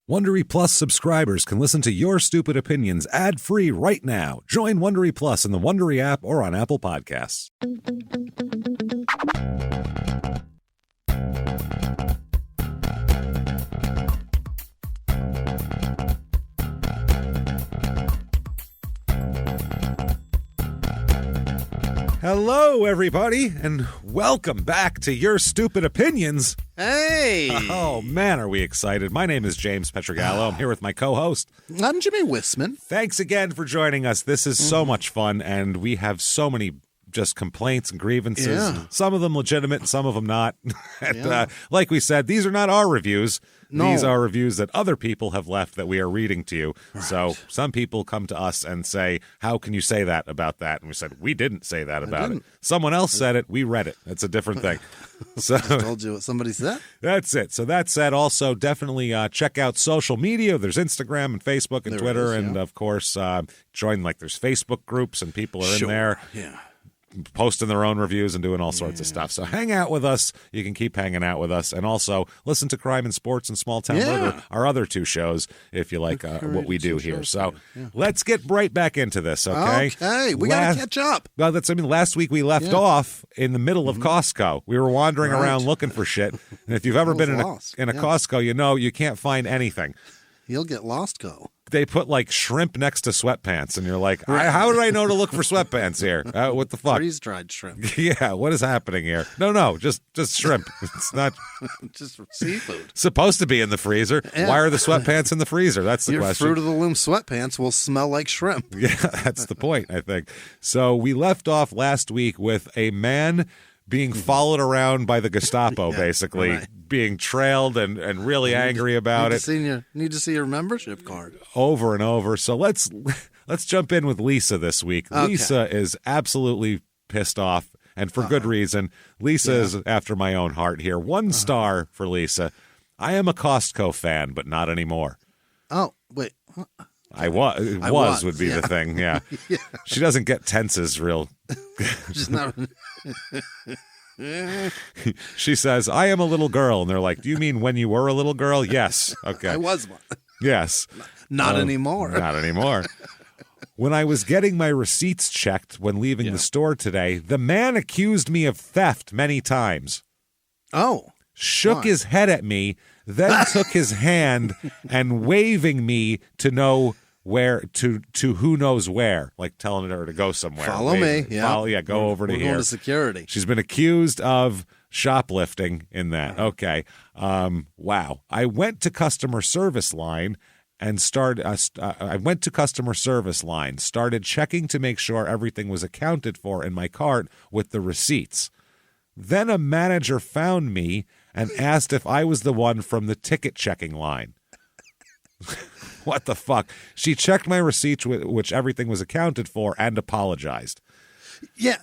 Wondery Plus subscribers can listen to Your Stupid Opinions ad-free right now. Join Wondery Plus in the Wondery app or on Apple Podcasts. Hello, everybody, and welcome back to Your Stupid Opinions. Hey! Oh, man, are we excited. My name is James Pietragallo. I'm here with my co-host. I'm Jimmie Whisman. Thanks again for joining us. This is so much fun, and we have so many just complaints and grievances. Yeah. Some of them legitimate, some of them not. And, like we said, these are not our reviews. No. These are reviews that other people have left that we are reading to you. Right. So some people come to us and say, how can you say that about that? And we said, we didn't say that about it. Someone else said it. We read it. That's a different thing. So I told you what somebody said. That's it. So that said, also definitely check out social media. There's Instagram and Facebook and Twitter. And, of course, join, there's Facebook groups and people are in there. Yeah. Posting their own reviews and doing all sorts of stuff. So hang out with us. You can keep hanging out with us. And also listen to Crime and Sports and Small Town Murder, our other two shows, if you like what we do here. So let's get right back into this, okay? Okay, we got to catch up. Well, last week we left off in the middle of Costco. We were wandering around looking for shit. And if you've ever been in a Costco, you know you can't find anything. You'll get lost, go. They put shrimp next to sweatpants, and you're like, how did I know to look for sweatpants here? What the fuck? Freeze-dried shrimp. Yeah, what is happening here? No, just shrimp. It's not just seafood. Supposed to be in the freezer. Yeah. Why are the sweatpants in the freezer? That's the Your question. Fruit of the Loom sweatpants will smell like shrimp. Yeah, that's the point, I think. So we left off last week with a man being followed around by the Gestapo, basically, being trailed and really angry about it. Need to see your membership card. Over and over. So let's jump in with Lisa this week. Okay. Lisa is absolutely pissed off, and for good reason. Lisa is after my own heart here. 1 star for Lisa. I am a Costco fan, but not anymore. Oh, wait. I was would be the thing, yeah. She doesn't get tenses real. Just not. She says, I am a little girl. And they're like, do you mean when you were a little girl? Yes. Okay. I was one. Yes. Not anymore. Not anymore. When I was getting my receipts checked when leaving the store today, the man accused me of theft many times. Oh. Shook his head at me, then took his hand and waving me to know where to who knows where, like telling her to go somewhere. Follow me. Yeah. Go over to here. We're going to security. She's been accused of shoplifting in that. Okay. Wow. I went to customer service line and started checking to make sure everything was accounted for in my cart with the receipts. Then a manager found me and asked if I was the one from the ticket checking line. What the fuck? She checked my receipts, which everything was accounted for, and apologized. Yeah.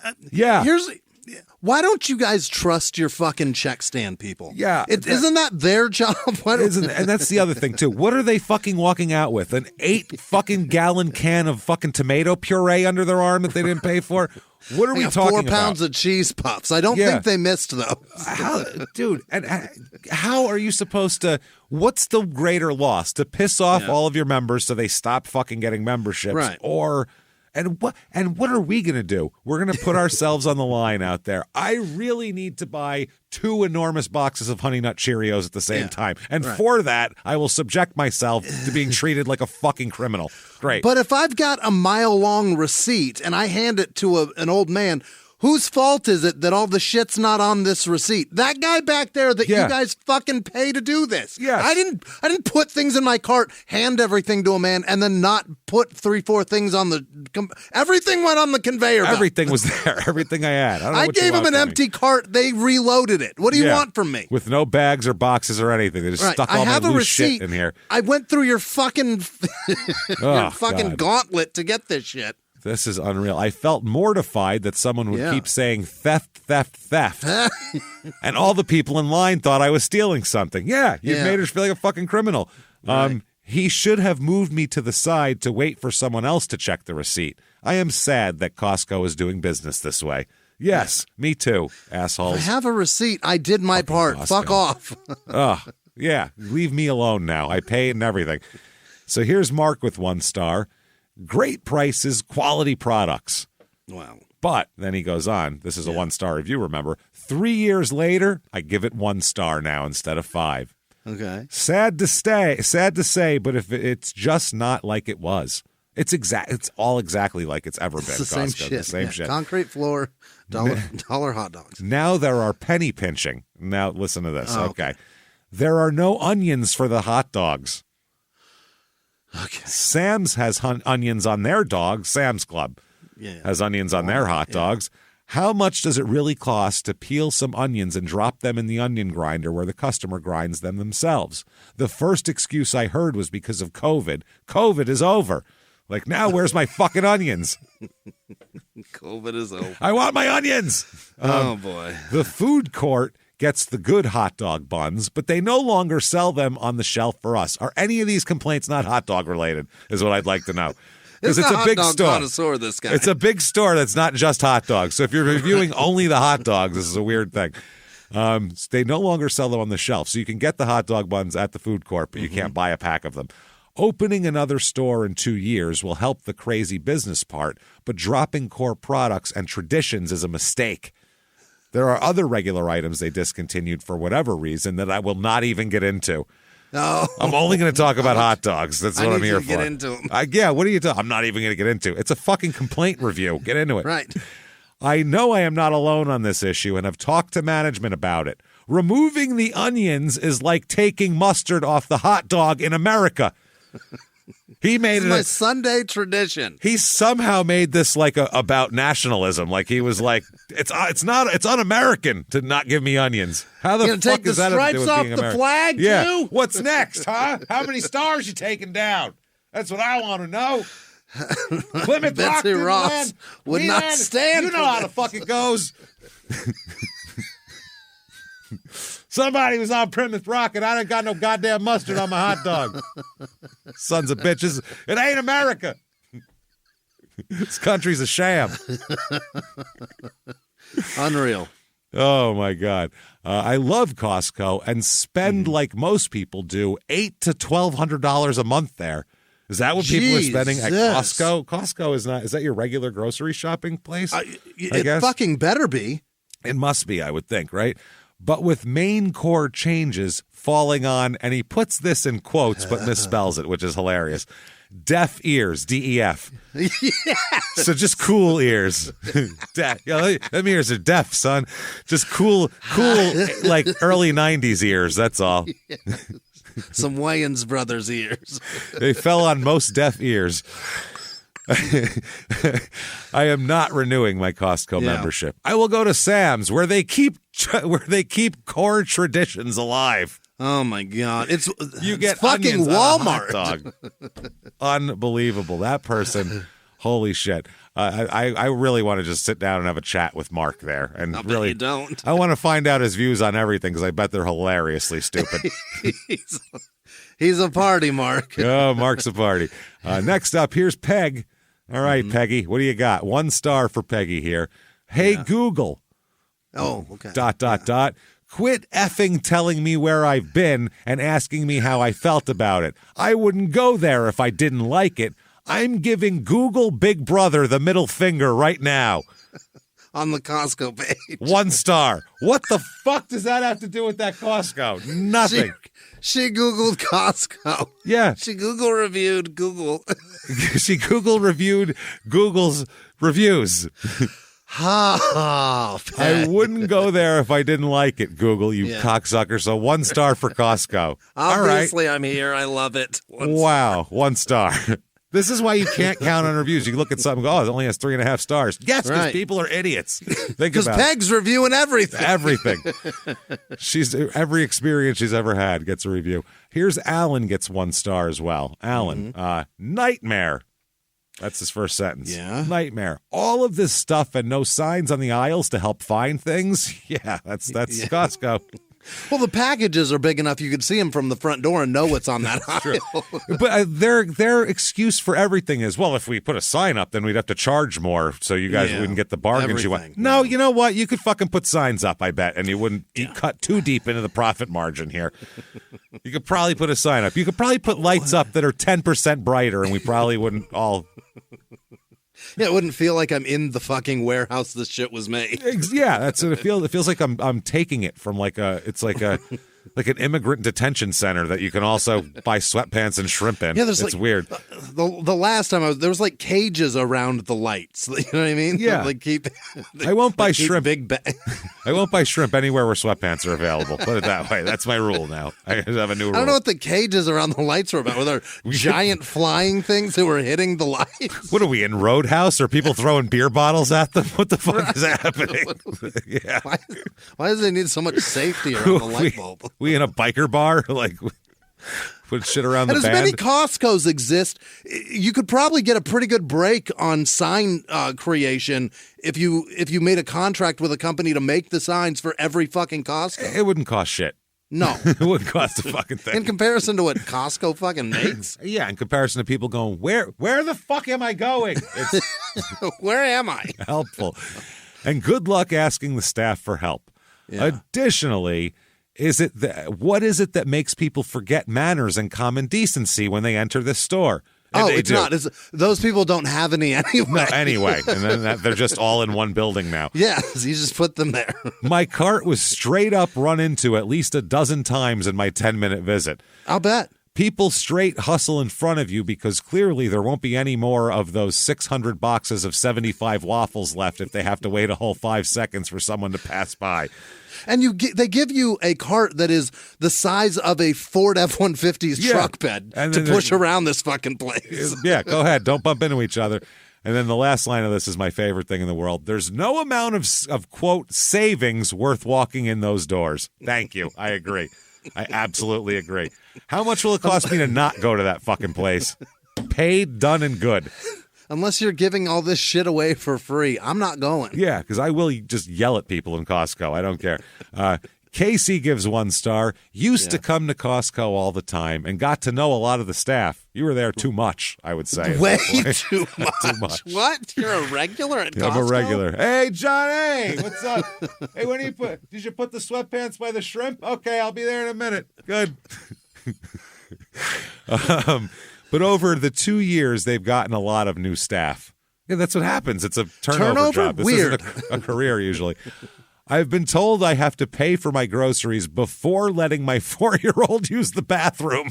Why don't you guys trust your fucking check stand people? Yeah. Isn't that their job? And that's the other thing, too. What are they fucking walking out with? An 8 fucking gallon can of fucking tomato puree under their arm that they didn't pay for? What are we talking about? 4 pounds of cheese puffs. I don't think they missed those. Dude, and how are you supposed to, what's the greater loss? To piss off all of your members so they stop fucking getting memberships? Right. Or, and what are we going to do? We're going to put ourselves on the line out there. I really need to buy 2 enormous boxes of Honey Nut Cheerios at the same time. And for that, I will subject myself to being treated like a fucking criminal. Great. But if I've got a mile-long receipt and I hand it to an old man, whose fault is it that all the shit's not on this receipt? That guy back there that you guys fucking pay to do this. Yes. I didn't put things in my cart, hand everything to a man, and then not put 3-4 things on the... everything went on the conveyor belt. Everything was there. Everything I had. I gave him an empty cart. They reloaded it. What do you want from me? With no bags or boxes or anything. They just stuck all my loose shit in here. I went through your fucking gauntlet to get this shit. This is unreal. I felt mortified that someone would keep saying theft, theft, theft. And all the people in line thought I was stealing something. Yeah, you made her feel like a fucking criminal. Right. He should have moved me to the side to wait for someone else to check the receipt. I am sad that Costco is doing business this way. Yes, me too, assholes. I have a receipt. I did my part. Costco. Fuck off. Ugh. Yeah, leave me alone now. I paid and everything. So here's Mark with 1 star. Great prices, quality products. Wow. But then he goes on. This is a 1-star review, remember. 3 years later, I give it 1 star now instead of 5. Okay. Sad to say, but if it's just not like it was. It's all exactly like it's ever been. It's the same shit. The same shit. Concrete floor, dollar hot dogs. Now there are penny pinching. Now listen to this. Okay. There are no onions for the hot dogs. Okay. Sam's has onions on their dogs. Sam's Club has onions on their hot dogs. How much does it really cost to peel some onions and drop them in the onion grinder where the customer grinds them themselves? The first excuse I heard was because of COVID. COVID is over. Like, now where's my fucking onions? COVID is over. I want my onions. Oh, boy. The food court gets the good hot dog buns, but they no longer sell them on the shelf for us. Are any of these complaints not hot dog related is what I'd like to know. Because it's a big store. Connoisseur, this guy. It's a big store that's not just hot dogs. So if you're reviewing only the hot dogs, this is a weird thing. They no longer sell them on the shelf. So you can get the hot dog buns at the food court, but you can't buy a pack of them. Opening another store in 2 years will help the crazy business part, but dropping core products and traditions is a mistake. There are other regular items they discontinued for whatever reason that I will not even get into. No. I'm only going to talk about hot dogs. That's what I'm here for. Get into them. What are you talking? I'm not even going to get into. It's a fucking complaint review. Get into it. Right. I know I am not alone on this issue and have talked to management about it. Removing the onions is like taking mustard off the hot dog in America. He made it my Sunday tradition. He somehow made this like about nationalism. Like he was like, it's un-American to not give me onions. How the fuck is that? Take the stripes off the flag too? What's next, huh? How many stars you taking down? That's what I want to know. Plymouth Rock Betsy Ross would not stand. You know how the fuck it goes. Somebody was on Plymouth Rock and I didn't got no goddamn mustard on my hot dog. Sons of bitches. It ain't America. This country's a sham. Unreal. Oh, my God. I love Costco and spend, like most people do, $800 to $1,200 a month there. Is that what people are spending at Costco? Costco is that your regular grocery shopping place? I guess. It fucking better be. It must be, I would think, right? But with main core changes falling on, and he puts this in quotes but misspells it, which is hilarious. Deaf ears, DEF. Yes. So just cool ears. Them ears are deaf, son. Just cool, like early 90s ears, that's all. Yes. Some Wayans brothers ears. They fell on most deaf ears. I am not renewing my Costco membership. I will go to Sam's where they keep core traditions alive. Oh my God! It's fucking Walmart. Dog. Unbelievable. That person. Holy shit. I really want to just sit down and have a chat with Mark there, and I'll really bet you don't. I want to find out his views on everything because I bet they're hilariously stupid. He's a party, Mark. Oh, Mark's a party. Next up, here's Peg. All right, Peggy, what do you got? 1 star for Peggy here. Hey, Google. Oh, okay. ... Quit effing telling me where I've been and asking me how I felt about it. I wouldn't go there if I didn't like it. I'm giving Google Big Brother the middle finger right now. On the Costco page. 1 star. What the fuck does that have to do with that Costco? Nothing. She Googled Costco. Yeah. She Google reviewed Google. She Google reviewed Google's reviews. I wouldn't go there if I didn't like it, Google, you cocksucker. So 1 star for Costco. Obviously, I'm here. I love it. Wow, 1 star. This is why you can't count on reviews. You can look at something and go, oh, it only has 3.5 stars. Yes, because people are idiots. Because Peg's reviewing everything. Everything. Every experience she's ever had gets a review. Here's Alan gets 1 star as well. Alan, nightmare. That's his first sentence. Yeah. Nightmare. All of this stuff and no signs on the aisles to help find things. Yeah, that's Costco. Well, the packages are big enough you could see them from the front door and know what's on that aisle. But their excuse for everything is, well, if we put a sign up, then we'd have to charge more, so you guys wouldn't get the bargains you want. No, you know what? You could fucking put signs up, I bet, and you wouldn't cut too deep into the profit margin here. You could probably put a sign up. You could probably put lights up that are 10% brighter, and we probably wouldn't all... Yeah, it wouldn't feel like I'm in the fucking warehouse this shit was made. Yeah, that's what it feels. It feels like I'm taking it from like an immigrant detention center that you can also buy sweatpants and shrimp in. Yeah, it's weird. The last time there was like cages around the lights. You know what I mean? Yeah. I won't buy shrimp. I won't buy shrimp anywhere where sweatpants are available. Put it that way. That's my rule now. I have a new rule. I don't know what the cages around the lights were about. Were there giant flying things that were hitting the lights? What are we in Roadhouse? Are people throwing beer bottles at them? What the fuck is happening? Yeah. Why does they need so much safety around the light bulb? We in a biker bar? Like, put shit around the band? As many Costco's exist, you could probably get a pretty good break on sign creation if you made a contract with a company to make the signs for every fucking Costco. It wouldn't cost shit. No. It wouldn't cost a fucking thing. In comparison to what Costco fucking makes? Yeah, in comparison to people going, where the fuck am I going? It's where am I? Helpful. And good luck asking the staff for help. Yeah. Additionally, what is it that makes people forget manners and common decency when they enter this store? It's not. Those people don't have any anyway. No, anyway. And then they're just all in one building now. Yeah, you just put them there. My cart was straight up run into at least a dozen times in my 10-minute visit. I'll bet. People straight hustle in front of you because clearly there won't be any more of those 600 boxes of 75 waffles left if they have to wait a whole 5 seconds for someone to pass by. And they give you a cart that is the size of a Ford F-150's truck bed to push around this fucking place. Yeah, go ahead. Don't bump into each other. And then the last line of this is my favorite thing in the world. There's no amount of quote, savings worth walking in those doors. Thank you. I agree. I absolutely agree. How much will it cost me to not go to that fucking place? Paid, done, and good. Unless you're giving all this shit away for free, I'm not going. Yeah, because I will just yell at people in Costco. I don't care. Casey gives 1 star. Used to come to Costco all the time and got to know a lot of the staff. You were there too much, I would say. Way too much. What? You're a regular at Costco? I'm a regular. Hey, Johnny, what's up? Hey, when did you put the sweatpants by the shrimp? Okay, I'll be there in a minute. Good. But over the 2 years, they've gotten a lot of new staff. Yeah, that's what happens. It's a turnover job. This Weird. isn't a career usually. I've been told I have to pay for my groceries before letting my 4-year-old use the bathroom.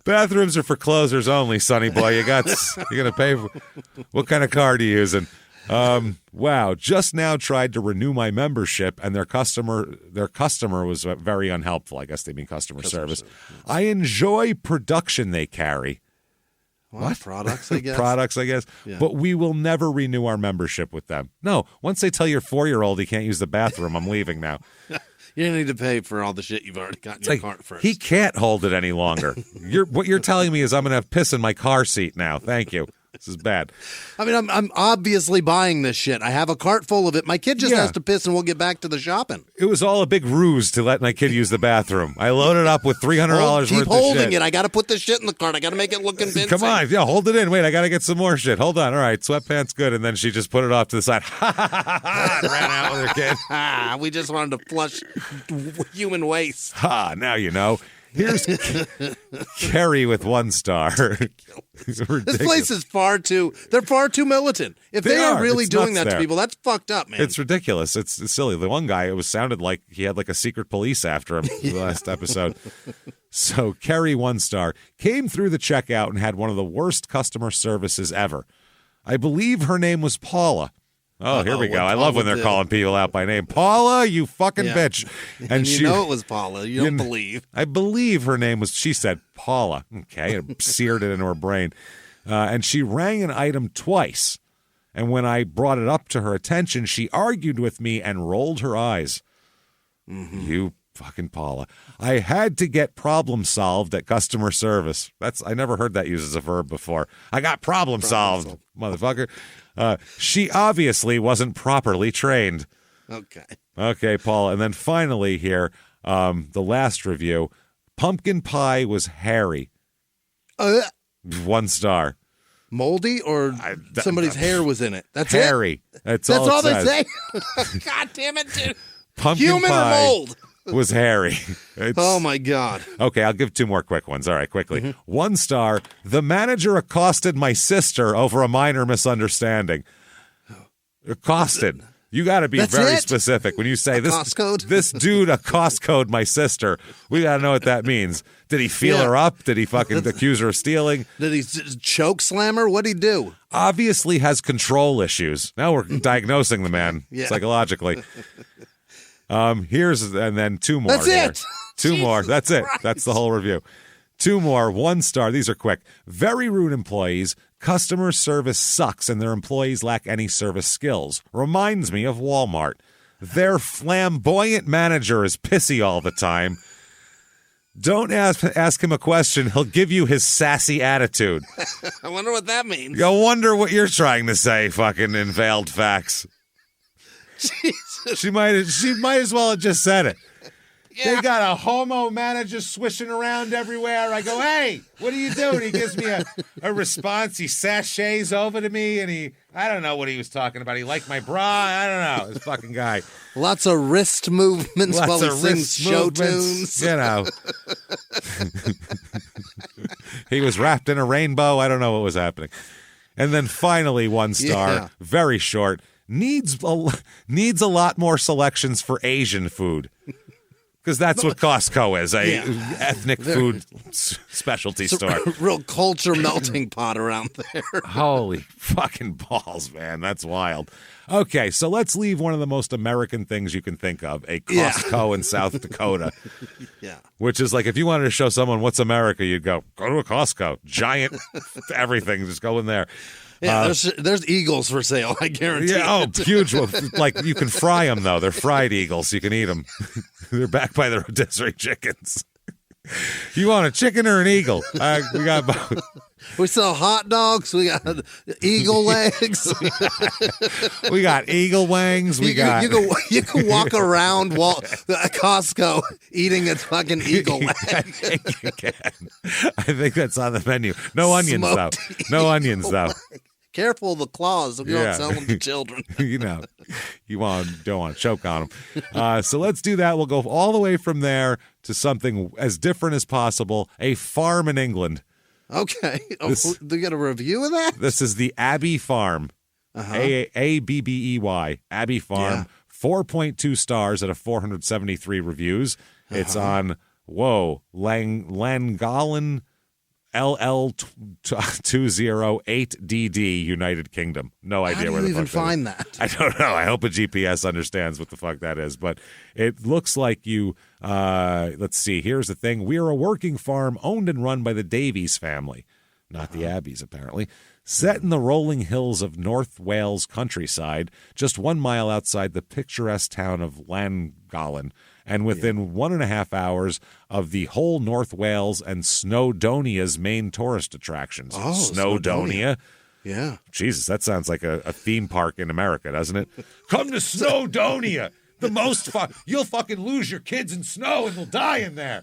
Bathrooms are for closers only, sonny boy. You're gonna pay for. What kind of card are you using? Wow, just now tried to renew my membership, and their customer was very unhelpful. I guess they mean customer service. I enjoy production they carry. What? Products, I guess. Products, I guess. Yeah. But we will never renew our membership with them. No, once they tell your 4-year-old he can't use the bathroom, I'm leaving now. You don't need to pay for all the shit you've already got in your cart first. He can't hold it any longer. What you're telling me is I'm going to have piss in my car seat now. Thank you. This is bad. I mean, I'm obviously buying this shit. I have a cart full of it. My kid just has to piss and we'll get back to the shopping. It was all a big ruse to let my kid use the bathroom. I loaded up with $300 worth of shit. Keep holding it. I got to put this shit in the cart. I got to make it look convincing. Come on. Yeah, hold it in. Wait, I got to get some more shit. Hold on. All right, sweatpants good. And then she just put it off to the side. And ran out with her kid. We just wanted to flush human waste. Now you know. Here's Kerry with 1 star. This place is they're far too militant. If they are really doing that to people, that's fucked up, man. It's ridiculous. It's silly. The one guy, sounded like he had like a secret police after him the last episode. So Kerry 1 star came through the checkout and had one of the worst customer services ever. I believe her name was Paula. Oh, here we go. I love when they're calling people out by name. Paula, you fucking bitch. And you know it was Paula. You don't believe. I believe her name was, she said Paula. Okay, it seared it into her brain. And she rang an item twice. And when I brought it up to her attention, she argued with me and rolled her eyes. Mm-hmm. You fucking Paula. I had to get problem solved at customer service. I never heard that used as a verb before. I got problem solved, motherfucker. She obviously wasn't properly trained. Okay, Paul. And then finally here, the last review, pumpkin pie was hairy. 1 star. Moldy or somebody's hair was in it? That's hairy. It? That's all they say? God damn it, dude. Pumpkin Human pie or mold? Was hairy. Oh, my God. Okay, I'll give 2 more quick ones. All right, quickly. 1 star, the manager accosted my sister over a minor misunderstanding. Accosted. You got to be very specific when you say this dude accosted my sister. We got to know what that means. Did he feel her up? Did he fucking accuse her of stealing? Did he choke slam her? What'd he do? Obviously has control issues. Now we're diagnosing the man psychologically. And then 2 more. That's here. it. 2 more. That's it. Christ. That's the whole review. 2 more. 1 star. These are quick. Very rude employees. Customer service sucks and their employees lack any service skills. Reminds me of Walmart. Their flamboyant manager is pissy all the time. Don't ask him a question. He'll give you his sassy attitude. I wonder what that means. I wonder what you're trying to say, fucking unveiled facts. Jesus. She might as well have just said it. Yeah. They got a homo manager swishing around everywhere. I go, hey, what are you doing? He gives me a response. He sachets over to me, and I don't know what he was talking about. He liked my bra. I don't know. This fucking guy. Lots of wrist movements while he sings show tunes. You know. He was wrapped in a rainbow. I don't know what was happening. And then finally, 1 star, very short, needs a lot more selections for Asian food. Because that's what Costco is, ethnic food specialty store. Real culture melting pot around there. Holy fucking balls, man. That's wild. Okay, so let's leave one of the most American things you can think of, a Costco in South Dakota. Yeah. Which is like if you wanted to show someone what's America, you'd go to a Costco. Giant everything. Just go in there. Yeah, there's eagles for sale, I guarantee. Yeah, huge. Like, you can fry them, though. They're fried eagles. You can eat them. They're backed by the rotisserie chickens. You want a chicken or an eagle? We got both. We sell hot dogs. We got eagle legs. We got eagle wangs. You can walk around Costco eating a fucking eagle leg. You can. I think that's on the menu. No onions, though. No onions, though. Careful of the claws. We don't sell them to children. You know, don't want to choke on them. So let's do that. We'll go all the way from there to something as different as possible. A farm in England. Okay. Do you get a review of that? This is the Abbey Farm. Abbey. Abbey Farm. Yeah. 4.2 stars out of 473 reviews. It's on, Llangollen LL208DD, United Kingdom. No idea where the fuck that is. How do you even find that? I don't know. I hope a GPS understands what the fuck that is. But it looks like you, let's see. Here's the thing. We are a working farm owned and run by the Davies family. Not the Abbeys, apparently. Set in the rolling hills of North Wales countryside, just 1 mile outside the picturesque town of Llangollen, and within 1.5 hours of the whole North Wales and Snowdonia's main tourist attractions. Oh, Snowdonia? Yeah. Jesus, that sounds like a theme park in America, doesn't it? Come to Snowdonia! The most fun. You'll fucking lose your kids in snow and they'll die in there.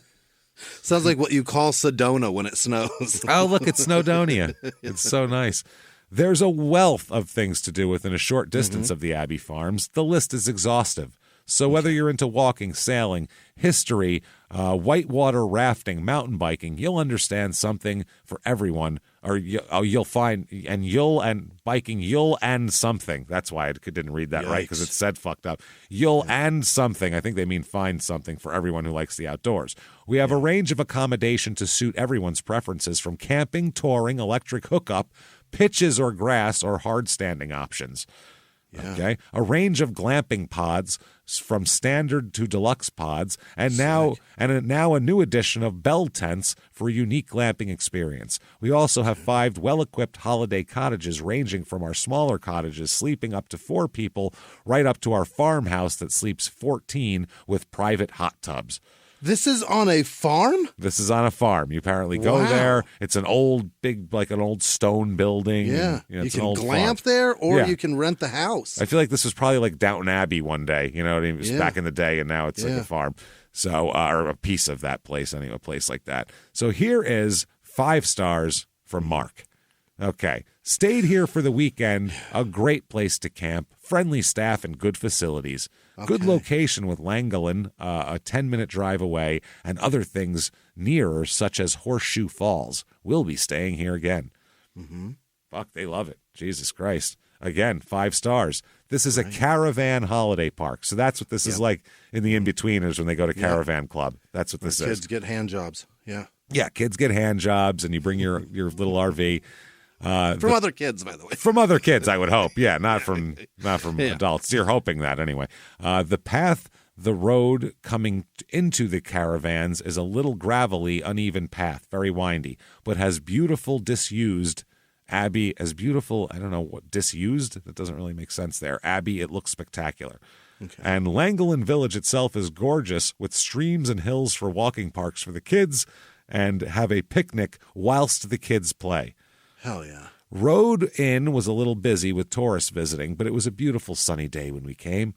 Sounds like what you call Sedona when it snows. Oh, look, it's Snowdonia. It's so nice. There's a wealth of things to do within a short distance of the Abbey Farms. The list is exhaustive. So whether you're into walking, sailing, history, whitewater rafting, mountain biking, you'll understand something for everyone. Or you'll find, and biking, you'll and something. That's why I didn't read that right, because it said fucked up. You'll and something. I think they mean find something for everyone who likes the outdoors. We have a range of accommodation to suit everyone's preferences, from camping, touring, electric hookup, pitches or grass, or hard standing options. Yeah. Okay, a range of glamping pods from standard to deluxe pods, and now a new addition of bell tents for a unique glamping experience. We also have 5 well-equipped holiday cottages, ranging from our smaller cottages sleeping up to 4 people, right up to our farmhouse that sleeps 14 with private hot tubs. This is on a farm? This is on a farm. You apparently go there. It's an old, like an old stone building. Yeah. And, you can glamp there, or you can rent the house. I feel like this was probably like Downton Abbey one day. You know what I mean? It was back in the day, and now it's like a farm. So, or a piece of that place, anyway, a place like that. So here is 5 stars from Mark. Okay. Stayed here for the weekend. A great place to camp. Friendly staff and good facilities. Okay. Good location with Llangollen, a 10-minute drive away, and other things nearer, such as Horseshoe Falls. We'll be staying here again. Mm-hmm. Fuck, they love it. Jesus Christ. Again, 5 stars. This is a caravan holiday park. So that's what this is like in the in-betweeners when they go to Caravan Club. That's what this is. Kids get hand jobs. Yeah. Yeah, kids get hand jobs, and you bring your little RV. From other kids, by the way. From other kids, I would hope. Yeah, not from adults. You're hoping that anyway. The road coming into the caravans is a little gravelly, uneven path, very windy, but has beautiful disused. Abbey, as beautiful, I don't know what, disused? That doesn't really make sense there. Abbey, it looks spectacular. Okay. And Llangollen Village itself is gorgeous, with streams and hills for walking parks for the kids, and have a picnic whilst the kids play. Hell yeah. Road Inn was a little busy with tourists visiting, but it was a beautiful sunny day when we came.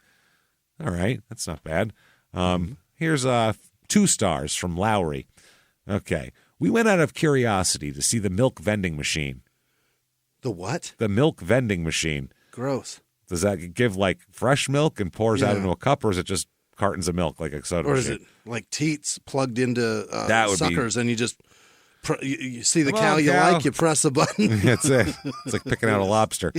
All right, that's not bad. Here's 2 stars from Lowry. Okay, we went out of curiosity to see the milk vending machine. The what? The milk vending machine. Gross. Does that give like fresh milk and pours out into a cup, or is it just cartons of milk like a soda machine? Or is it like teats plugged into suckers and you just... You see the cow you like, you press a button. That's it. It's like picking out a lobster.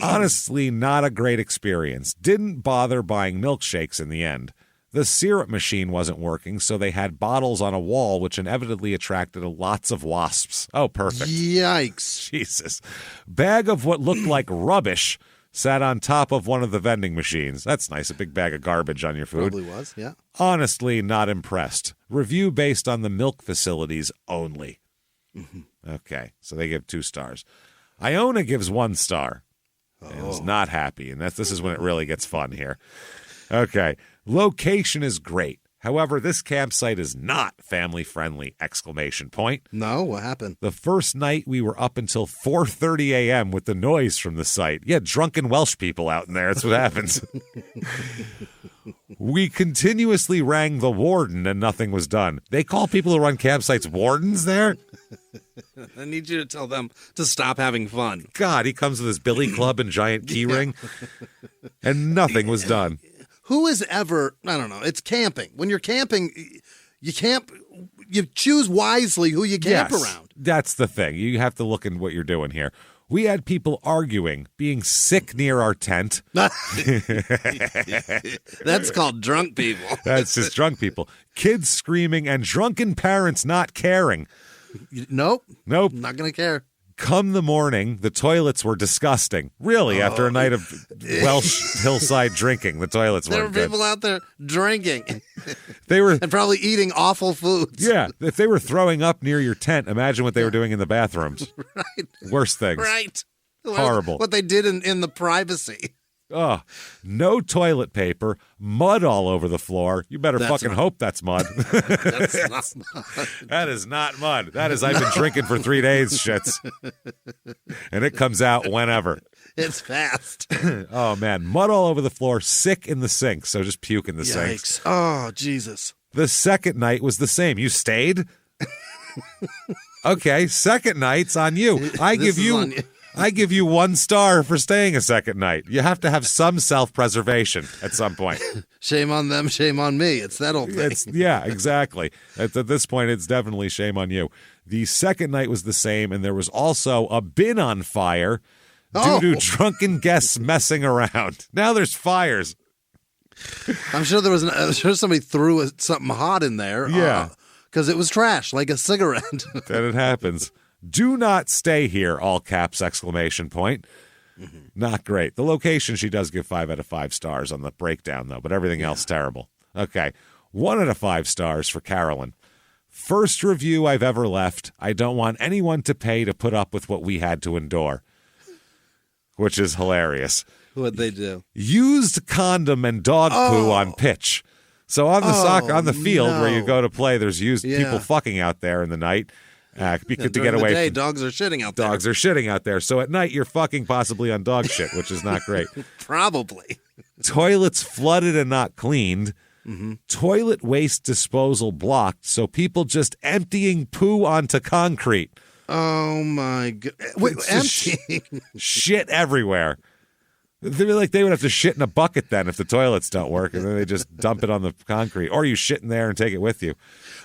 Honestly, not a great experience. Didn't bother buying milkshakes in the end. The syrup machine wasn't working, so they had bottles on a wall, which inevitably attracted lots of wasps. Oh, perfect. Yikes. Jesus. Bag of what looked like rubbish sat on top of one of the vending machines. That's nice, a big bag of garbage on your food. Probably was, yeah. Honestly, not impressed. Review based on the milk facilities only. Mm-hmm. Okay, so they give 2 stars. Iona gives 1 star. And is not happy, and this is when it really gets fun here. Okay, location is great. However, this campsite is not family-friendly! ! No, what happened? The first night we were up until 4:30 a.m. with the noise from the site. Yeah, drunken Welsh people out in there. That's what happens. We continuously rang the warden and nothing was done. They call people who run campsites wardens there? I need you to tell them to stop having fun. God, he comes with his billy club and giant key ring, and nothing was done. Who is ever, I don't know, it's camping. When you're camping, you choose wisely who you camp around. That's the thing. You have to look at what you're doing here. We had people arguing, being sick near our tent. That's called drunk people. That's just drunk people. Kids screaming and drunken parents not caring. Nope. Not going to care. Come the morning, the toilets were disgusting. Really, after a night of Welsh hillside drinking, the toilets weren't good. There were people out there drinking. They were and probably eating awful foods. Yeah, if they were throwing up near your tent, imagine what they were doing in the bathrooms. Right. Worst things. Right. Horrible. What they did in the privacy. Oh, no toilet paper, mud all over the floor. You better fucking hope that's mud. That's not mud. That is not mud. That is, I've been drinking for 3 days, shits. And it comes out whenever. It's fast. Oh, man. Mud all over the floor, sick in the sink. So just puke in the sinks. Oh, Jesus. The second night was the same. You stayed? Okay, second night's on you. I give you 1 star for staying a second night. You have to have some self-preservation at some point. Shame on them, shame on me. It's that old thing. Yeah, exactly. At this point, it's definitely shame on you. The second night was the same, and there was also a bin on fire due to drunken guests messing around. Now there's fires. I'm sure I'm sure somebody threw something hot in there. Yeah. Because it was trash, like a cigarette. Then it happens. Do not stay here, all caps, ! Mm-hmm. Not great. The location, she does give 5 out of 5 stars on the breakdown, though, but everything else terrible. Okay, 1 out of 5 stars for Carolyn. First review I've ever left. I don't want anyone to pay to put up with what we had to endure. Which is hilarious. What'd they do? Used condom and dog poo on pitch. So on the field where you go to play, there's people Yeah. fucking out there in the night. To During get the away day, from dogs are shitting out there. dogs are shitting out there. So at night you're fucking possibly on dog shit, which is not great. Probably. Toilets flooded and not cleaned. Mm-hmm. Toilet waste disposal blocked, so people just emptying poo onto concrete. Oh my god! Wait, It's just emptying. Shit everywhere. They're like they would have to shit in a bucket then if the toilets don't work, and then they just dump it on the concrete, or you shit in there and take it with you.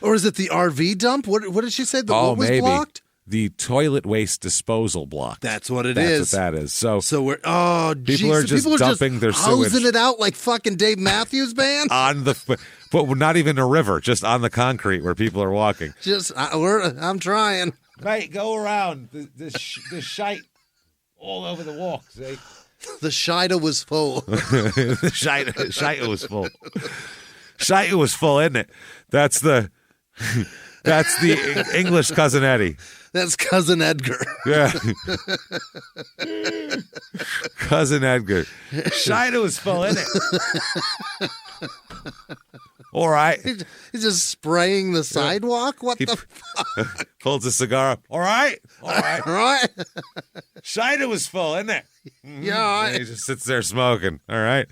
Or is it the RV dump? What did she say? What was maybe blocked? the toilet waste disposal block. That's what it That's is. what that is. So we're people are just dumping their hosing sewage it out like fucking Dave Matthews Band. on the, but not even a river, just on the concrete where people are walking. I'm trying. Mate, go around the shite all over the walk. See, The Shida was full. the shite was full. Shite was full, isn't it? That's the English cousin Eddie. That's Cousin Edgar. Yeah. Cousin Edgar. Shida was full, isn't it? All right. He's just spraying the sidewalk? What the fuck? Pulls a cigar up. All right. All right. Right? Shida was full, isn't it? Yeah. And he just sits there smoking. All right.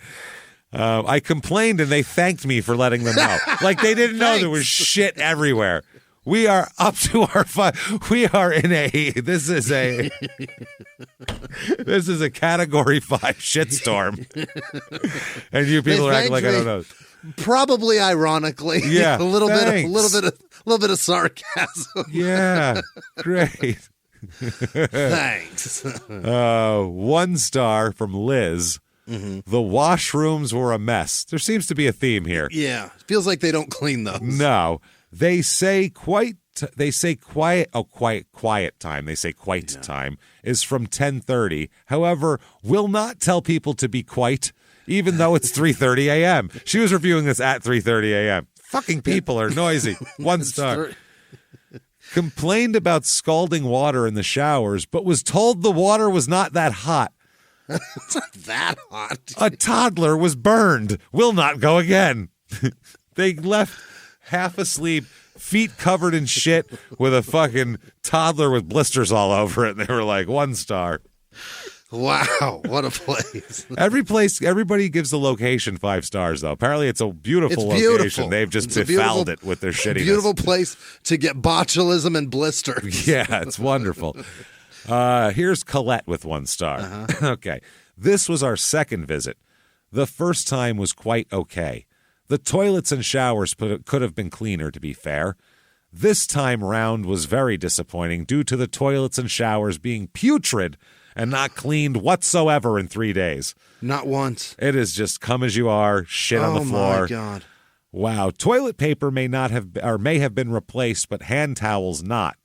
I complained and they thanked me for letting them know. Like they didn't know there was shit everywhere. We are up to our we are in this is a category 5 shitstorm. And you people are acting like I don't know. Probably ironically. Yeah. a little thanks. bit of sarcasm. Yeah. Great. Thanks. 1 star from Liz. Mm-hmm. The washrooms were a mess. There seems to be a theme here. Yeah. Feels like they don't clean those. No. They say quiet time. They say quiet time is from 10:30. However, will not tell people to be quiet, even though it's 3:30 a.m. She was reviewing this at 3:30 a.m. Fucking people are noisy. 1 star. Complained about scalding water in the showers, but was told the water was not that hot. It's not that hot. A toddler was burned. Will not go again. They left half asleep, feet covered in shit, with a fucking toddler with blisters all over it. And they were like, 1 star. Wow, what a place. Everybody gives the location 5 stars, though. Apparently it's a beautiful location. They've just befouled it with their shittiness. Beautiful place to get botulism and blisters. Yeah, it's wonderful. Here's Colette with 1 star. Uh-huh. Okay. This was our second visit. The first time was quite okay. The toilets and showers could have been cleaner, to be fair. This time round was very disappointing due to the toilets and showers being putrid and not cleaned whatsoever in 3 days. Not once. It is just come as you are, shit on the floor. Oh, my God. Wow. Toilet paper may have been replaced, but hand towels not.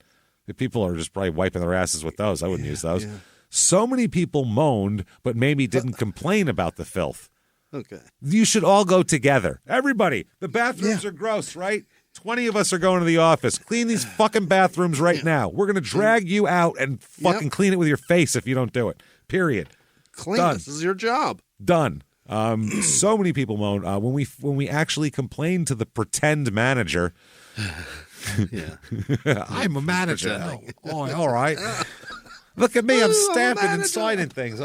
The people are just probably wiping their asses with those. I wouldn't use those. Yeah. So many people moaned, but maybe didn't complain about the filth. Okay. You should all go together. Everybody. The bathrooms are gross, right? 20 of us are going to the office. Clean these fucking bathrooms right now. We're going to drag you out and fucking clean it with your face if you don't do it. Period. Clean. Done. This is your job. Done. So many people moan. When we actually complained to the pretend manager. Yeah. I'm a manager. Oh, all right. Look at me. I'm stamping and signing things.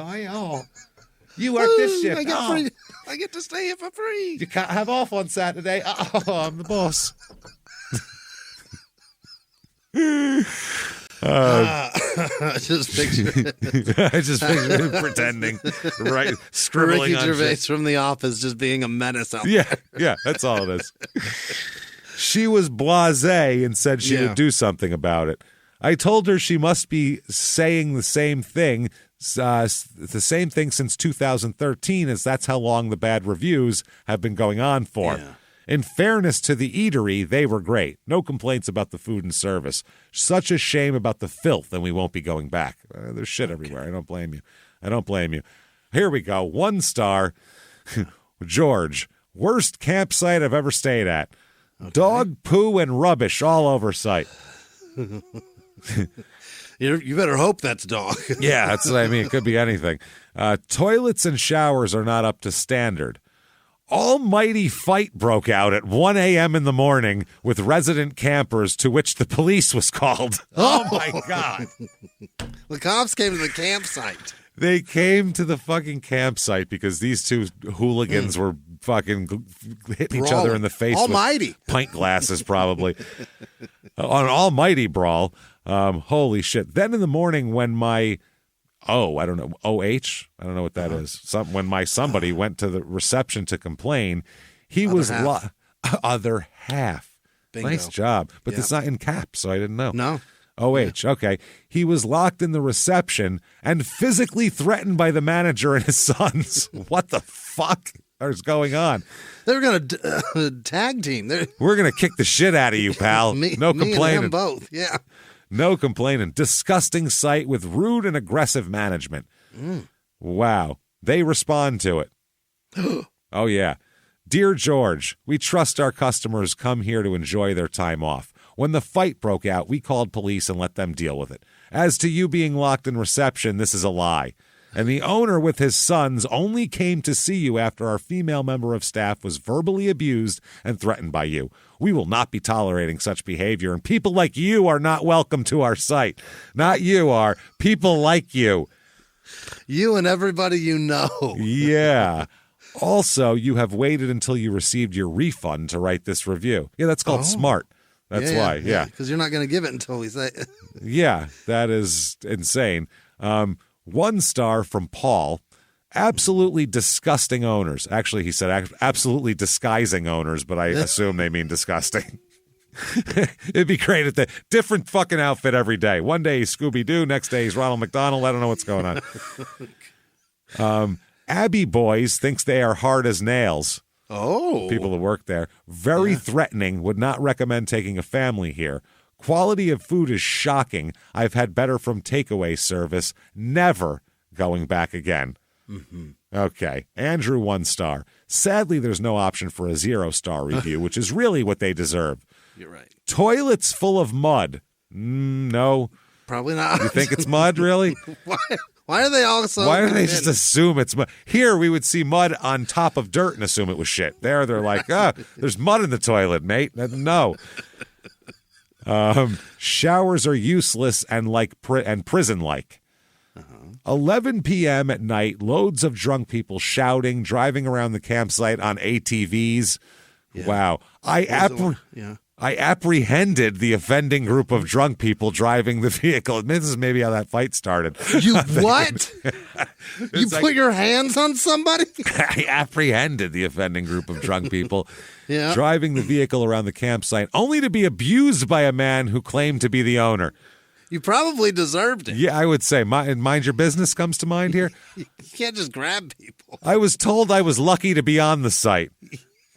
You work this shift. I get to stay here for free. You can't have off on Saturday. Oh, I'm the boss. I just picture him pretending, right? Scribbling Ricky on Gervais shit. from The Office just being a menace out there. Yeah, that's all it is. She was blasé and said she would do something about it. I told her she must be saying the same thing since 2013, as that's how long the bad reviews have been going on for. Yeah. In fairness to the eatery, they were great. No complaints about the food and service. Such a shame about the filth, and we won't be going back. There's shit everywhere. I don't blame you. Here we go. 1 star. George, worst campsite I've ever stayed at. Okay. Dog poo and rubbish all over site. You better hope that's dog. Yeah, that's what I mean. It could be anything. Toilets and showers are not up to standard. almighty fight broke out at 1 a.m. in the morning with resident campers, to which the police was called. Oh, my God. The cops came to the campsite. They came to the fucking campsite because these two hooligans were fucking hitting each other in the face almighty. With pint glasses, probably. On an almighty brawl. Holy shit. Then in the morning when my... I don't know. OH? I don't know what that is. When somebody went to the reception to complain, he Other was half. Other half. Bingo. Nice job. But it's not in caps, so I didn't know. No. OH, okay. He was locked in the reception and physically threatened by the manager and his sons. What the fuck is going on? They were going to tag team. We're going to kick the shit out of you, pal. No complaining. Me and him both, yeah. No complaining. Disgusting sight with rude and aggressive management. Wow. They respond to it. Oh, yeah. Dear George, we trust our customers come here to enjoy their time off. When the fight broke out, we called police and let them deal with it. As to you being locked in reception, this is a lie. And the owner with his sons only came to see you after our female member of staff was verbally abused and threatened by you. We will not be tolerating such behavior, and people like you are not welcome to our site. Not you are. People like you. You and everybody you know. Yeah. Also, you have waited until you received your refund to write this review. Yeah, that's called smart. That's why. Yeah. Because you're not going to give it until we say it. Yeah, that is insane. 1 star from Paul. Absolutely disgusting owners. Actually, he said absolutely disguising owners, but I assume they mean disgusting. It'd be great at the different fucking outfit every day. One day he's Scooby-Doo, next day he's Ronald McDonald. I don't know what's going on. Abby Boys thinks they are hard as nails. Oh. People who work there. Very threatening. Would not recommend taking a family here. Quality of food is shocking. I've had better from takeaway service. Never going back again. Mm-hmm. Okay. Andrew, 1 star. Sadly, there's no option for a 0-star review, which is really what they deserve. You're right. Toilets full of mud. No. Probably not. You think it's mud, really? Why are they all so... Why do they just assume it's mud? Here, we would see mud on top of dirt and assume it was shit. There, they're like, there's mud in the toilet, mate. No. Showers are useless and prison-like. 11 p.m. at night, loads of drunk people shouting, driving around the campsite on ATVs. Yeah. Wow. I apprehended the offending group of drunk people driving the vehicle. This is maybe how that fight started. You what? You put your hands on somebody? I apprehended the offending group of drunk people driving the vehicle around the campsite, only to be abused by a man who claimed to be the owner. You probably deserved it. Yeah, I would say. Mind your business comes to mind here. You can't just grab people. I was told I was lucky to be on the site.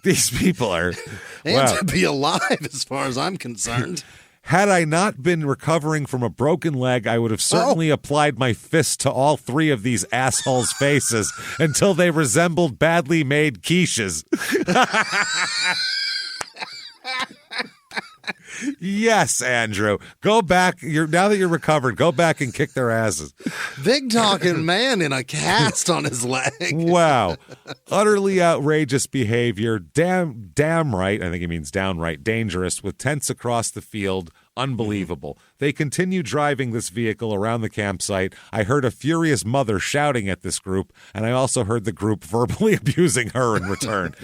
These people are... And to be alive, as far as I'm concerned. Had I not been recovering from a broken leg, I would have certainly applied my fist to all 3 of these assholes' faces until they resembled badly made quiches. Yes, Andrew. Go back. Now that you're recovered, go back and kick their asses. Big talking man in a cast on his leg. Wow. Utterly outrageous behavior. Damn right. I think he means downright dangerous, with tents across the field. Unbelievable. They continue driving this vehicle around the campsite. I heard a furious mother shouting at this group, and I also heard the group verbally abusing her in return.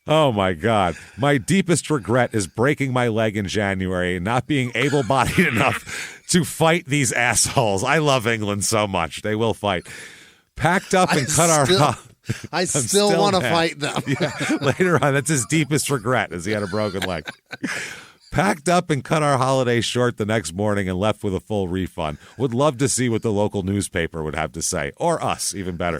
Oh, my God. My deepest regret is breaking my leg in January and not being able-bodied enough to fight these assholes. I love England so much. They will fight. Packed up and cut our... I still want to fight them. Yeah, later on, that's his deepest regret, is he had a broken leg. Packed up and cut our holiday short the next morning and left with a full refund. Would love to see what the local newspaper would have to say. Or us, even better.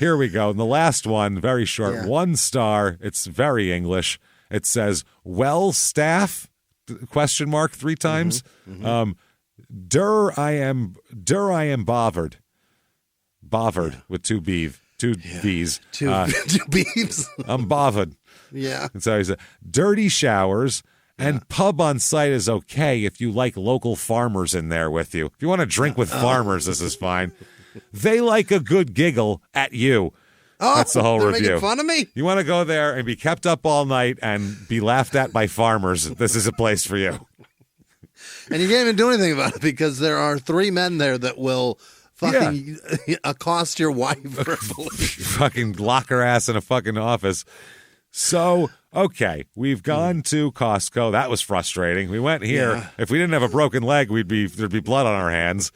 Here we go. And the last one, very short, Yeah. 1 star. It's very English. It says, well, staff, ? 3 times. I am bothered. Bothered with 2 B's. 2 B's. Two beeps. I'm bothered. Yeah. And so he said, dirty showers and pub on site is okay if you like local farmers in there with you. If you want to drink with farmers, this is fine. They like a good giggle at you. Oh, that's the whole they're review. Making fun of me? You want to go there and be kept up all night and be laughed at by farmers. This is a place for you. And you can't even do anything about it because there are 3 men there that will fucking accost your wife verbally. Fucking lock her ass in a fucking office. So, okay, we've gone to Costco. That was frustrating. We went here. Yeah. If we didn't have a broken leg, there'd be blood on our hands.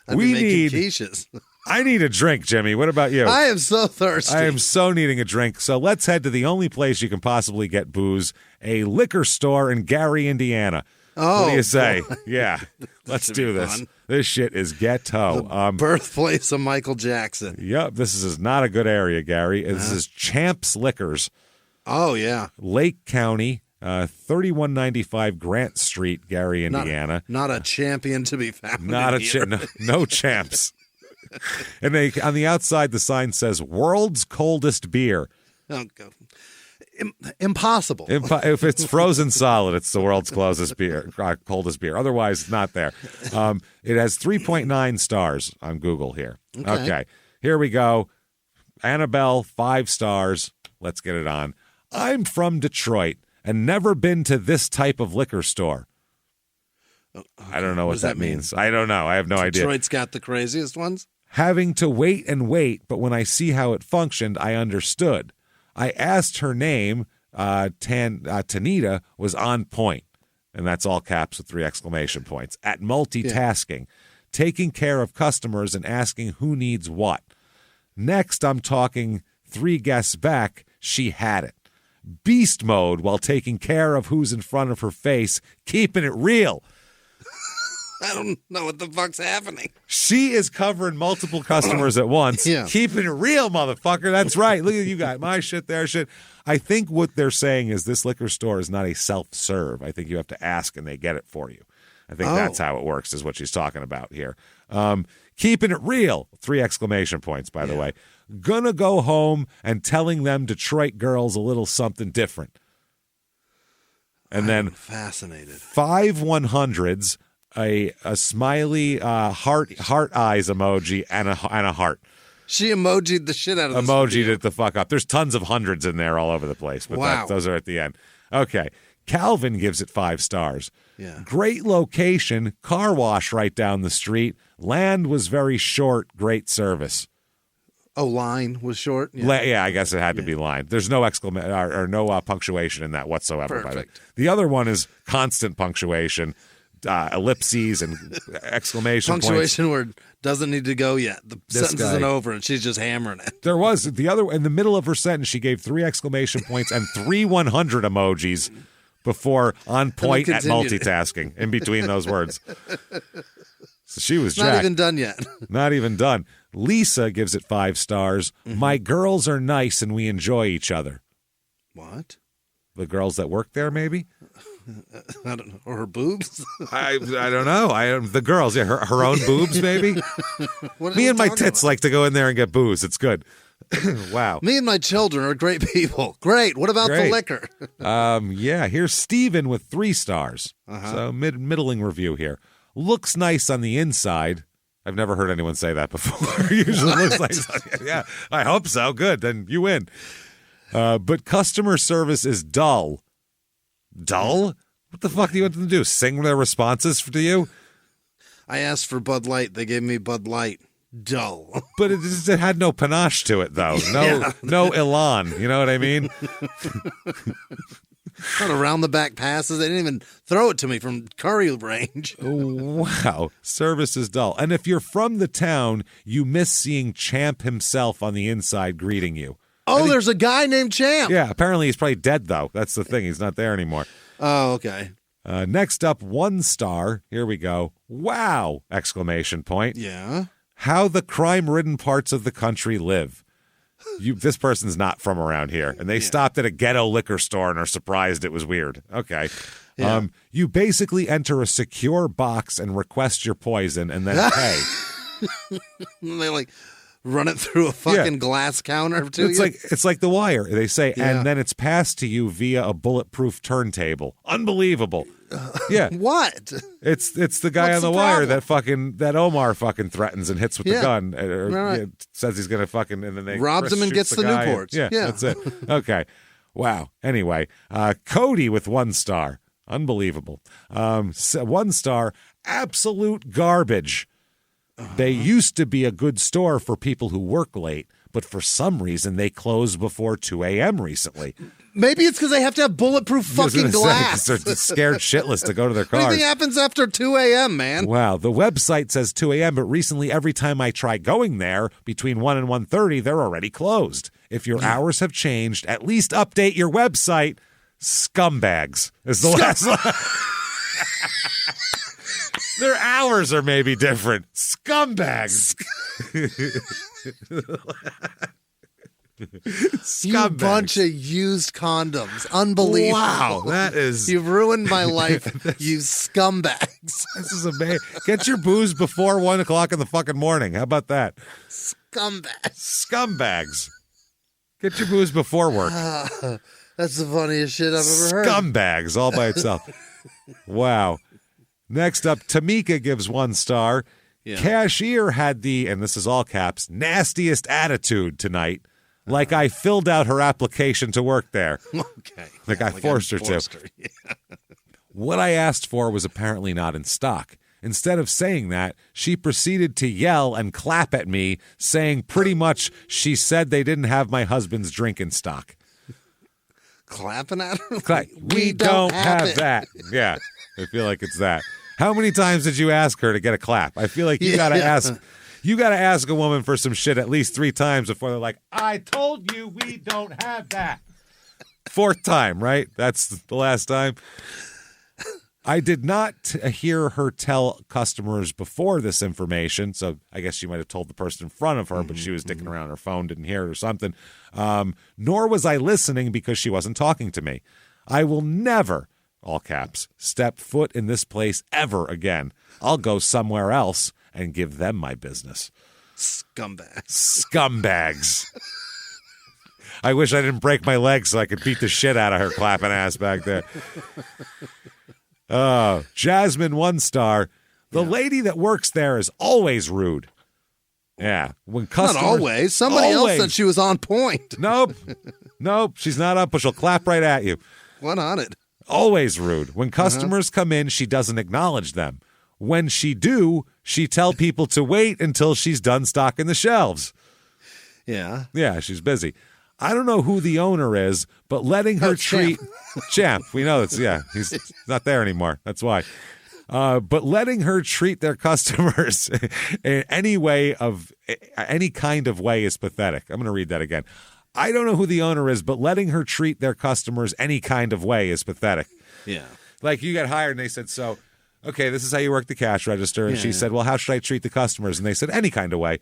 We need quiches. I need a drink, Jimmy. What about you? I am so thirsty. I am so needing a drink. So let's head to the only place you can possibly get booze, a liquor store in Gary, Indiana. Oh, what do you say? Yeah, let's do this. Fun. This shit is ghetto. The birthplace of Michael Jackson. Yep, this is not a good area, Gary. This is Champs Liquors. Oh, yeah. Lake County, 3195 Grant Street, Gary, Indiana. Not a champion to be found. Not no champs. And on the outside, the sign says "World's Coldest Beer." Oh, impossible. If it's frozen solid, it's the world's coldest beer. Otherwise, not there. It has 3.9 stars on Google here. Okay, here we go. Annabelle, 5 stars. Let's get it on. I'm from Detroit and never been to this type of liquor store. Okay. I don't know what that means. I don't know. I have no idea. Detroit's got the craziest ones. Having to wait and wait, but when I see how it functioned, I understood. I asked her name, Tanita, was on point, and that's all caps with 3 exclamation points, at multitasking, taking care of customers and asking who needs what. Next, I'm talking 3 guests back, she had it. Beast mode while taking care of who's in front of her face, keeping it real. I don't know what the fuck's happening. She is covering multiple customers at once. Keeping it real, motherfucker. That's right. Look at you got my shit, their shit. I think what they're saying is this liquor store is not a self-serve. I think you have to ask and they get it for you. I think that's how it works is what she's talking about here. Keeping it real. 3 exclamation points, by the way. Gonna go home and telling them Detroit girls a little something different. And then fascinated. 5 100s. A smiley heart eyes emoji and a heart. She emojied the shit out of this Emojied video. it the fuck up. There's tons of hundreds in there all over the place, but those are at the end. Okay. Calvin gives it 5 stars. Yeah. Great location, car wash right down the street. Land was very short, great service. Oh, line was short? Yeah, I guess it had to be line. There's no exclamation or no punctuation in that whatsoever. Perfect. The other one is constant punctuation. Ellipses and exclamation punctuation points. word doesn't need to go yet. The sentence isn't over, and she's just hammering it. There was the other in the middle of her sentence. She gave 3 exclamation points and 3 100 emojis before on point at multitasking in between those words. So she was not even done yet. Not even done. Lisa gives it 5 stars. Mm-hmm. My girls are nice and we enjoy each other. What? The girls that work there, maybe. I don't know. Or her boobs? I don't know. The girls, her own boobs, maybe. Me and my tits like to go in there and get booze. It's good. Wow. Me and my children are great people. Great. What about the liquor? Here's Steven with 3 stars. So middling review here. Looks nice on the inside. I've never heard anyone say that before. Usually looks nice. Yeah, I hope so. Good. Then you win. But customer service is dull. Dull? What the fuck do you want them to do? Sing their responses to you? I asked for Bud Light. They gave me Bud Light. Dull. But it had no panache to it, though. No elan. You know what I mean? Not around the back passes. They didn't even throw it to me from curry range. Wow. Service is dull. And if you're from the town, you miss seeing Champ himself on the inside greeting you. Oh, there's a guy named Champ. Yeah, apparently he's probably dead, though. That's the thing. He's not there anymore. Oh, okay. Next up, 1 star. Here we go. Wow! Exclamation point. Yeah. How the crime-ridden parts of the country live. This person's not from around here. And they stopped at a ghetto liquor store and are surprised it was weird. Okay. Yeah. You basically enter a secure box and request your poison and then pay. They run it through a fucking glass counter to you. It's like The Wire. They say, and then it's passed to you via a bulletproof turntable. Unbelievable. Yeah. What? It's the guy What's on the the wire problem? that Omar fucking threatens and hits with the Yeah. gun. Right. Says he's gonna fucking and then they robs Chris him and shoots gets the guy and- Newports. yeah, Yeah. that's it. Okay. Wow. Anyway, Cody with 1 star. Unbelievable. 1 star. Absolute garbage. They used to be a good store for people who work late, but for some reason they closed before 2 a.m. recently. Maybe it's because they have to have bulletproof fucking glass. They're scared shitless to go to their cars. Anything happens after 2 a.m., man. Wow. The website says 2 a.m., but recently every time I try going there between 1 and 1:30, they're already closed. If your hours have changed, at least update your website. Scumbags is the last line. Their hours are maybe different. Scumbags. You bunch of used condoms. Unbelievable. Wow, that is... You've ruined my life, you scumbags. This is amazing. Get your booze before 1 o'clock in the fucking morning. How about that? Scumbags. Scumbags. Get your booze before work. That's the funniest shit I've ever heard. Scumbags all by itself. Wow. Next up, Tamika gives 1 star. Yeah. Cashier had the, and this is all caps, nastiest attitude tonight. Like I filled out her application to work there. Okay. Like I forced her to. Yeah. What I asked for was apparently not in stock. Instead of saying that, she proceeded to yell and clap at me, saying pretty much she said they didn't have my husband's drink in stock. Clapping at her? We don't have that. Yeah, I feel like it's that. How many times did you ask her to get a clap? I feel like you got to ask. You got to ask a woman for some shit at least 3 times before they're like, I told you we don't have that. 4th time, right? That's the last time. I did not hear her tell customers before this information, so I guess she might have told the person in front of her, but she was dicking around her phone, didn't hear it or something. Nor was I listening because she wasn't talking to me. I will never, all caps, step foot in this place ever again. I'll go somewhere else and give them my business. Scumbags. Scumbags. I wish I didn't break my leg so I could beat the shit out of her clapping ass back there. Jasmine 1 star. The lady that works there is always rude. Yeah. When customers, not always. Somebody else said she was on point. Nope. She's not up, but she'll clap right at you. What on it? Always rude. When customers come in, she doesn't acknowledge them. When she do, she tell people to wait until she's done stocking the shelves. Yeah. Yeah, she's busy. I don't know who the owner is, but letting her treat Champ. We know it's he's not there anymore. That's why. But letting her treat their customers in any kind of way is pathetic. I'm going to read that again. I don't know who the owner is, but letting her treat their customers any kind of way is pathetic. Yeah. Like you got hired and they said, so, okay, this is how you work the cash register. And she said, well, how should I treat the customers? And they said, any kind of way.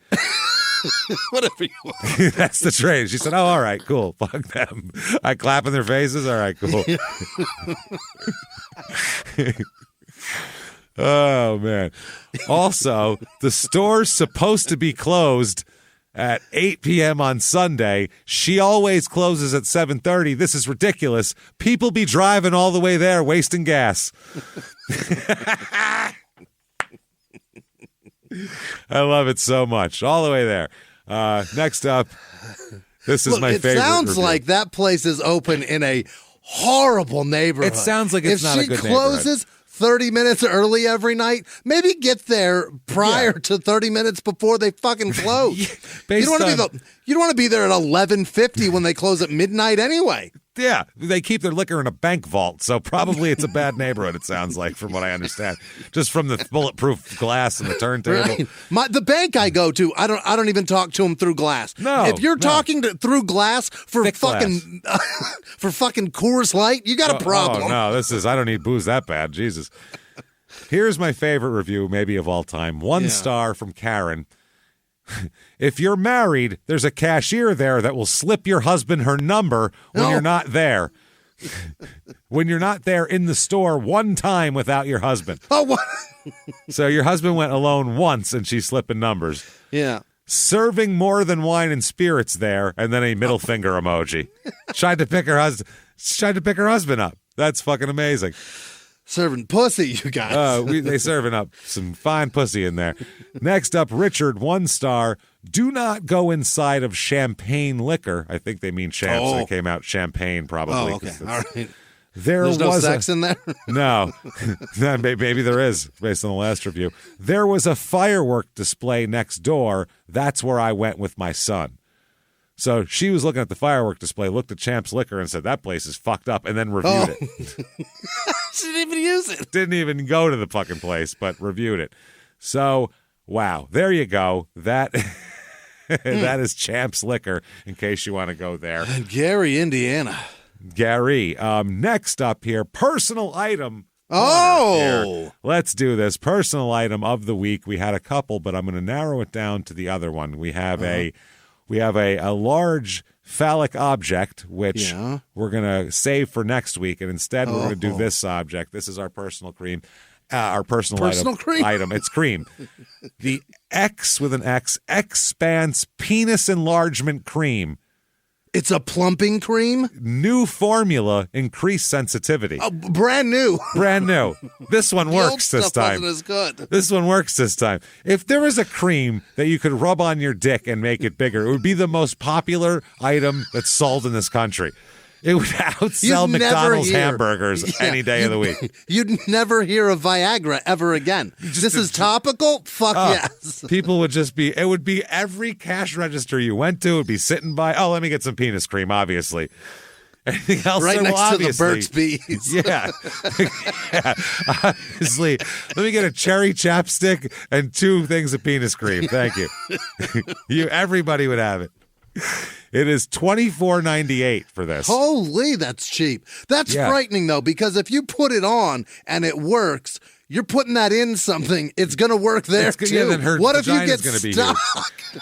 Whatever you want. That's the trade. She said, oh, all right, cool. Fuck them. I clap in their faces. All right, cool. Oh, man. Also, the store's supposed to be closed at 8 p.m. on Sunday. She always closes at 7:30. This is ridiculous. People be driving all the way there, wasting gas. I love it so much. All the way there. Next up, this is my favorite. It sounds review. like that place is open in a horrible neighborhood. It sounds like it's not a good If she closes 30 minutes early every night, maybe get there prior to 30 minutes before they fucking close. You don't want to be there at 11:50 when they close at midnight anyway. Yeah, they keep their liquor in a bank vault, so probably it's a bad neighborhood, it sounds like, from what I understand. Just from the bulletproof glass and the turntable. Right. The bank I go to, I don't even talk to them through glass. No. If you're talking through glass for Thick fucking for fucking Coors Light, you got a problem. Oh, no, I don't need booze that bad. Jesus. Here's my favorite review, maybe of all time. 1 star from Karen. If you're married, there's a cashier there that will slip your husband her number when you're not there. When you're not there in the store one time without your husband. Oh, what? So your husband went alone once and she's slipping numbers. Yeah. Serving more than wine and spirits there, and then a middle finger emoji. Tried to pick her husband up. That's fucking amazing. Serving pussy, you guys. They serving up some fine pussy in there. Next up, Richard, 1 star. Do not go inside of champagne liquor. I think they mean champ, so it came out champagne probably. Oh, okay. All right. There's no sex in there? No. Maybe there is, based on the last review. There was a firework display next door. That's where I went with my son. So she was looking at the firework display, looked at Champ's Liquor, and said, that place is fucked up, and then reviewed it. She didn't even use it. Didn't even go to the fucking place, but reviewed it. So, wow. There you go. That is Champ's Liquor, in case you want to go there. Gary, Indiana. Gary. Next up here, personal item. Oh! Let's do this. Personal item of the week. We had a couple, but I'm going to narrow it down to the other one. We have a large phallic object, which we're going to save for next week, and instead we're going to do this object. This is our personal cream. Our personal item. It's cream. The X with an X, Expanse Penis Enlargement Cream. It's a plumping cream? New formula, increased sensitivity. Oh, brand new. Brand new. This one works this time. Wasn't as good. This one works this time. If there was a cream that you could rub on your dick and make it bigger, it would be the most popular item that's sold in this country. It would outsell McDonald's hamburgers any day of the week. You'd never hear of Viagra ever again. This is topical? Fuck yes. People would it would be every cash register you went to would be sitting by, let me get some penis cream, obviously. Anything else? Right next to the Burt's Bees. Yeah. Obviously. Let me get a cherry chapstick and 2 things of penis cream. Thank you. Everybody would have it. It is $24.98 for this. Holy, that's cheap. That's frightening, though, because if you put it on and it works, you're putting that in something. It's going to work there, too. Yeah, then her what if you get stuck?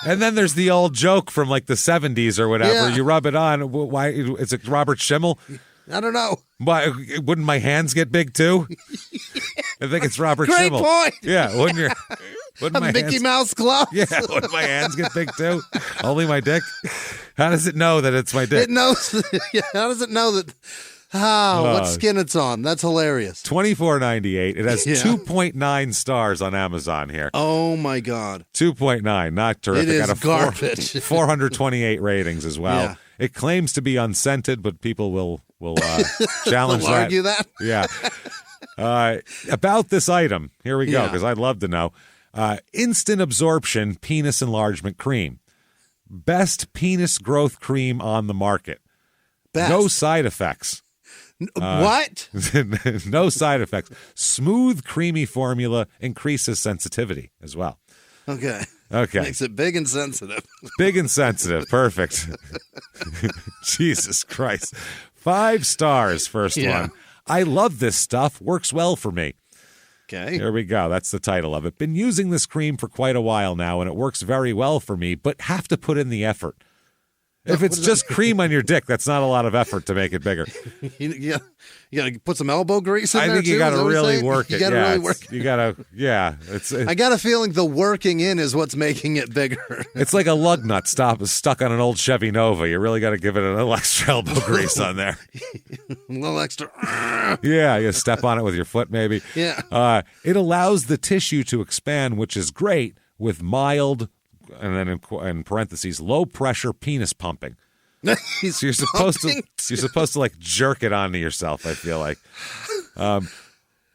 And then there's the old joke from, like, the 70s or whatever. Yeah. You rub it on. Why? Is it Robert Schimmel? I don't know. Why, wouldn't my hands get big, too? I think it's Robert Schimmel. Great point. Yeah, wouldn't your... Wouldn't my Mickey Mouse gloves? Yeah, wouldn't my hands get big too? Only my dick? How does it know that it's my dick? It knows. How does it know that? What skin it's on? That's hilarious. $24.98. It has 2.9 stars on Amazon here. Oh my God. 2.9. Not terrific. It is garbage. 428 ratings as well. Yeah. It claims to be unscented, but people will challenge that. Argue that? Yeah. About this item, here we go, because I'd love to know. Instant absorption penis enlargement cream. Best penis growth cream on the market. Best. No side effects. What? No side effects. Smooth, creamy formula increases sensitivity as well. Okay. Makes it big and sensitive. Big and sensitive. Perfect. Jesus Christ. 5 stars, first one. I love this stuff. Works well for me. Okay. There we go. That's the title of it. Been using this cream for quite a while now, and it works very well for me, but have to put in the effort. If it's just cream on your dick, that's not a lot of effort to make it bigger. You got to put some elbow grease in there, I think you got to really work it. You got to really work it. You got to, I got a feeling the working in is what's making it bigger. It's like a lug nut stuck on an old Chevy Nova. You really got to give it a little extra elbow grease on there. A little extra. Yeah, you step on it with your foot maybe. Yeah. It allows the tissue to expand, which is great with mild, and then in parentheses, low pressure penis pumping. So you're supposed to like jerk it onto yourself, I feel like.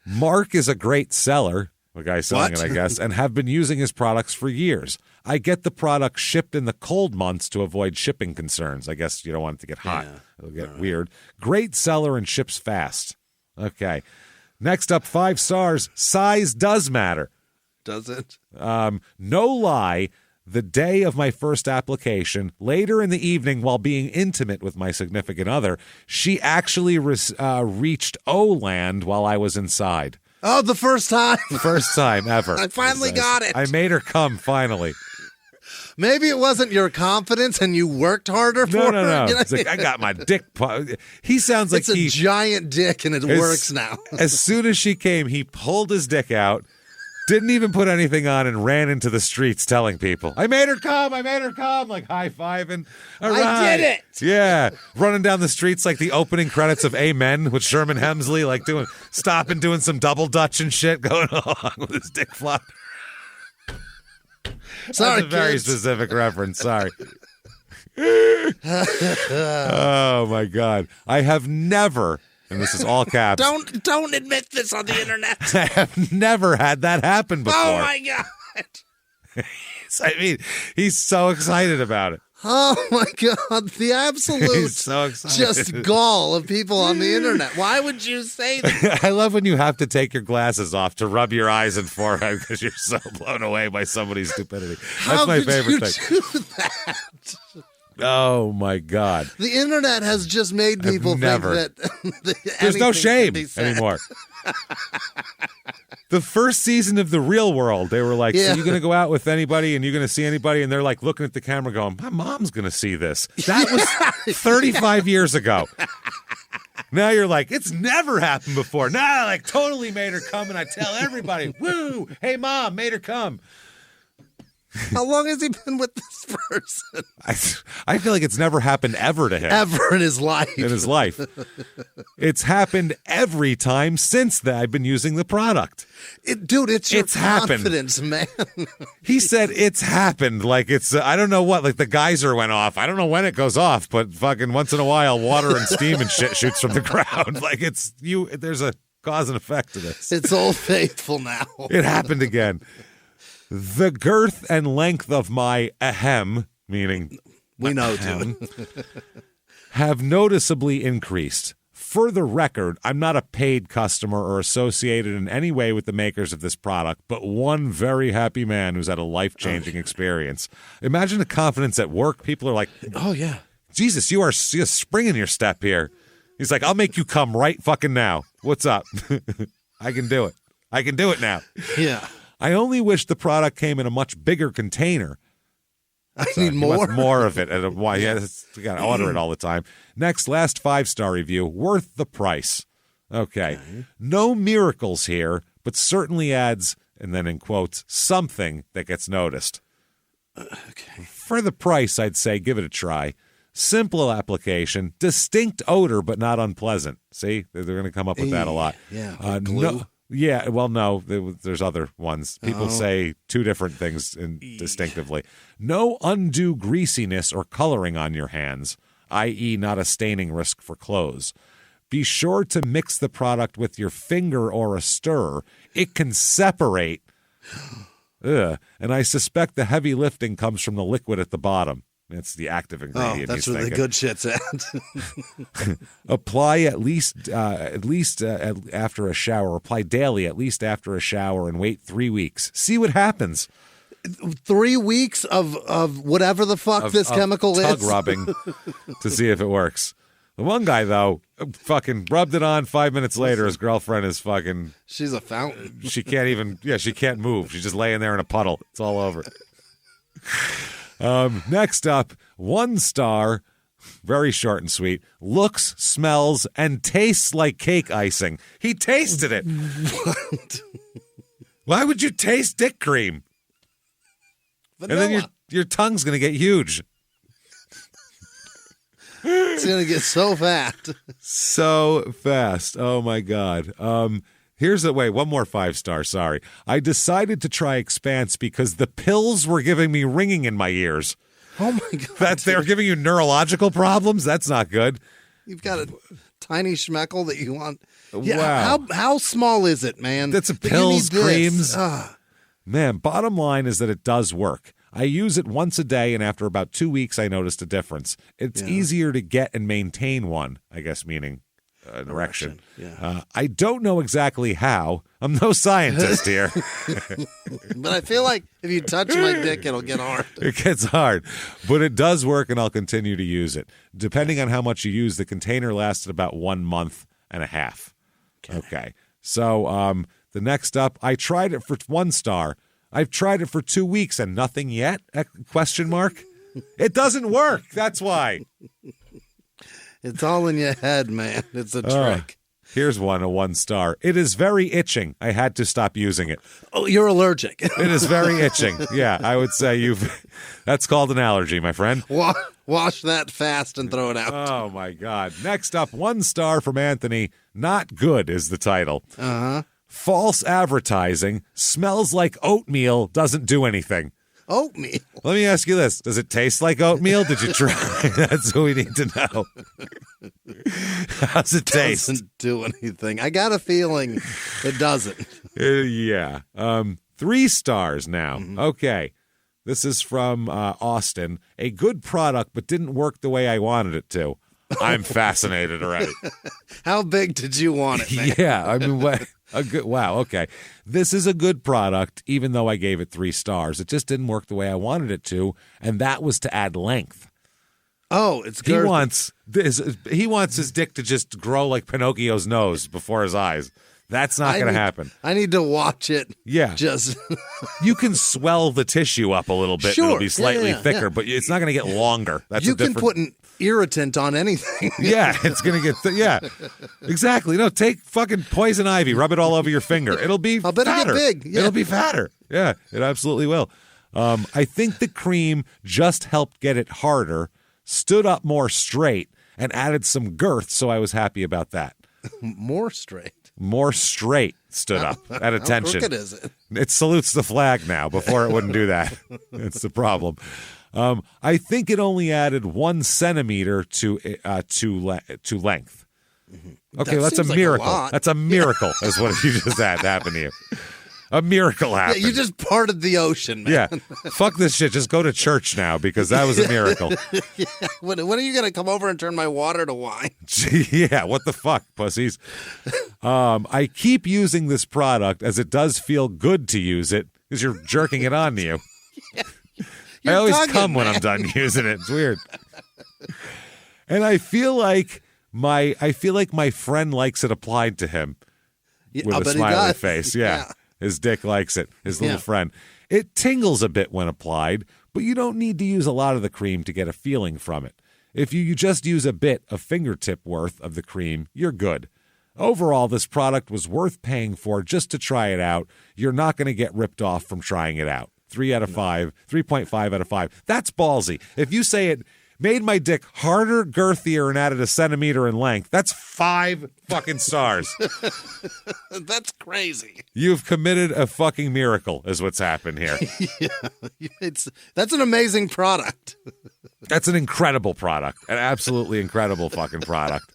Mark is a great seller, the guy selling it, I guess, and have been using his products for years. I get the product shipped in the cold months to avoid shipping concerns. I guess you don't want it to get hot. Yeah. It'll get weird. Great seller and ships fast. Okay. Next up, 5 stars. Size does matter. Does it? No lie. The day of my first application, later in the evening while being intimate with my significant other, she actually reached O-land while I was inside. Oh, the first time. First time ever. I finally got it. I made her come, finally. Maybe it wasn't your confidence and you worked harder for her. No. It's like, I got my dick. He sounds like it's a giant dick and it works now. As soon as she came, he pulled his dick out, Didn't even put anything on and ran into the streets telling people, I made her come, like high-fiving. All right. I did it. Yeah, running down the streets like the opening credits of Amen with Sherman Hemsley, like stopping, doing some double dutch and shit going on with his dick flop. Sorry, That's a very specific reference, sorry. Oh, my God. I have never... And this is all caps. Don't admit this on the internet. I have never had that happen before. Oh, my God. I mean, he's so excited about it. Oh, my God. The absolute He's so excited. Just gall of people on the internet. Why would you say that? I love when you have to take your glasses off to rub your eyes and forehead because you're so blown away by somebody's stupidity. That's my favorite thing. Do that? Oh, my God. The internet has just made people think that there's no shame anymore. The first season of The Real World, they were like, so you're going to go out with anybody and you're going to see anybody? And they're like looking at the camera going, my mom's going to see this. That was 35 years ago. Now you're like, it's never happened before. Now I like totally made her come and I tell everybody, woo, hey, Mom, made her come. How long has he been with this person? I feel like it's never happened ever to him. Ever in his life. It's happened every time since that I've been using the product. Dude, it's your confidence, man. He said it's happened. Like it's, I don't know what, like the geyser went off. I don't know when it goes off, but fucking once in a while, water and steam and shit shoots from the ground. Like there's a cause and effect to this. It's Old Faithful now. It happened again. The girth and length of my ahem, meaning we know, dude, have noticeably increased. For the record, I'm not a paid customer or associated in any way with the makers of this product, but one very happy man who's had a life-changing experience. Imagine the confidence at work. People are like, oh, yeah. Jesus, you are a spring in your step here. He's like, I'll make you come right fucking now. What's up? I can do it. I can do it now. Yeah. I only wish the product came in a much bigger container. I need more. More of it. Why? Yeah, you got to order it all the time. Next, last 5-star review. Worth the price. Okay. No miracles here, but certainly adds, and then in quotes, something that gets noticed. Okay. For the price, I'd say give it a try. Simple application, distinct odor, but not unpleasant. See, they're going to come up with that a lot. Yeah. Glue. Yeah, well, no, there's other ones. People say two different things distinctively. No undue greasiness or coloring on your hands, i.e. not a staining risk for clothes. Be sure to mix the product with your finger or a stirrer. It can separate. And I suspect the heavy lifting comes from the liquid at the bottom. It's the active ingredient. Oh, that's where the good shit's at. Apply at least after a shower. Apply daily at least after a shower and wait 3 weeks. See what happens. 3 weeks of whatever the fuck this chemical is. Tug rubbing to see if it works. The one guy, though, fucking rubbed it on. 5 minutes later, his girlfriend is fucking... She's a fountain. She can't even... Yeah, she can't move. She's just laying there in a puddle. It's all over. Next up, 1 star, very short and sweet, looks, smells, and tastes like cake icing. He tasted it. What? Why would you taste dick cream? Vanilla. And then your tongue's going to get huge. It's going to get so fat. So fast. Oh, my God. One more 5-star, sorry. I decided to try Expanse because the pills were giving me ringing in my ears. Oh, my God. They were giving you neurological problems? That's not good. You've got a tiny schmeckle that you want. Yeah, wow. How small is it, man? That's pills, creams. Man, bottom line is that it does work. I use it once a day, and after about 2 weeks, I noticed a difference. It's easier to get and maintain one, I guess, meaning an erection. Yeah. I don't know exactly how. I'm no scientist here. But I feel like if you touch my dick, it'll get hard. It gets hard. But it does work, and I'll continue to use it. Depending on how much you use, the container lasted about 1 month and a half. Okay. So the next up, I tried it for 1 star. I've tried it for 2 weeks and nothing yet? Question mark. It doesn't work. That's why. It's all in your head, man. It's a trick. Here's one, a 1 star. It is very itching. I had to stop using it. Oh, you're allergic. It is very itching. Yeah, I would say that's called an allergy, my friend. Wash that fast and throw it out. Oh, my God. Next up, 1 star from Anthony. Not good is the title. Uh-huh. False advertising. Smells like oatmeal. Doesn't do anything. Oatmeal. Let me ask you this. Does it taste like oatmeal? Did you try? That's what we need to know. How's it taste? Doesn't do anything. I got a feeling it doesn't. Yeah. 3 stars now. Mm-hmm. Okay. This is from Austin. A good product, but didn't work the way I wanted it to. I'm fascinated already. How big did you want it, man? Yeah. I mean, what? Wow, okay. This is a good product, even though I gave it 3 stars. It just didn't work the way I wanted it to, and that was to add length. Oh, it's girthy. He wants his dick to just grow like Pinocchio's nose before his eyes. That's not going to happen. I need to watch it. Yeah. Just you can swell the tissue up a little bit. Sure. And it'll be slightly thicker, yeah. but it's not going to get longer. That's you can put an irritant on anything. Yeah, it's going to get yeah. Exactly. No, take fucking poison ivy, rub it all over your finger. It'll be I'll bet fatter. it'll get big. Yeah. It'll be fatter. Yeah, it absolutely will. I think the cream just helped get it harder, stood up more straight, and added some girth, so I was happy about that. More straight Stood up at attention. How crooked is it? It salutes the flag now. Before it wouldn't do that. It's the problem. I think it only added 1 centimeter to length. Okay, that's a miracle. Like that's a miracle. Is what you just had happen to you. A miracle happened. Yeah, you just parted the ocean, man. Yeah, fuck this shit. Just go to church now because that was a miracle. Yeah. When are you going to come over and turn my water to wine? Yeah, what the fuck, pussies? I keep using this product as it does feel good to use it because you're jerking it on to you. Yeah. I always come when I'm done using it. It's weird. And I feel like my friend likes it applied to him with a smiley face. Yeah. His dick likes it. His little friend. It tingles a bit when applied, but you don't need to use a lot of the cream to get a feeling from it. If you just use a bit, a fingertip worth of the cream, you're good. Overall, this product was worth paying for just to try it out. You're not going to get ripped off from trying it out. 3 out of 5, 3.5 out of 5. That's ballsy. If you say it made my dick harder, girthier, and added 1 centimeter in length, that's 5 fucking stars. That's crazy. You've committed a fucking miracle is what's happened here. Yeah, that's an amazing product. That's an incredible product. An absolutely incredible fucking product.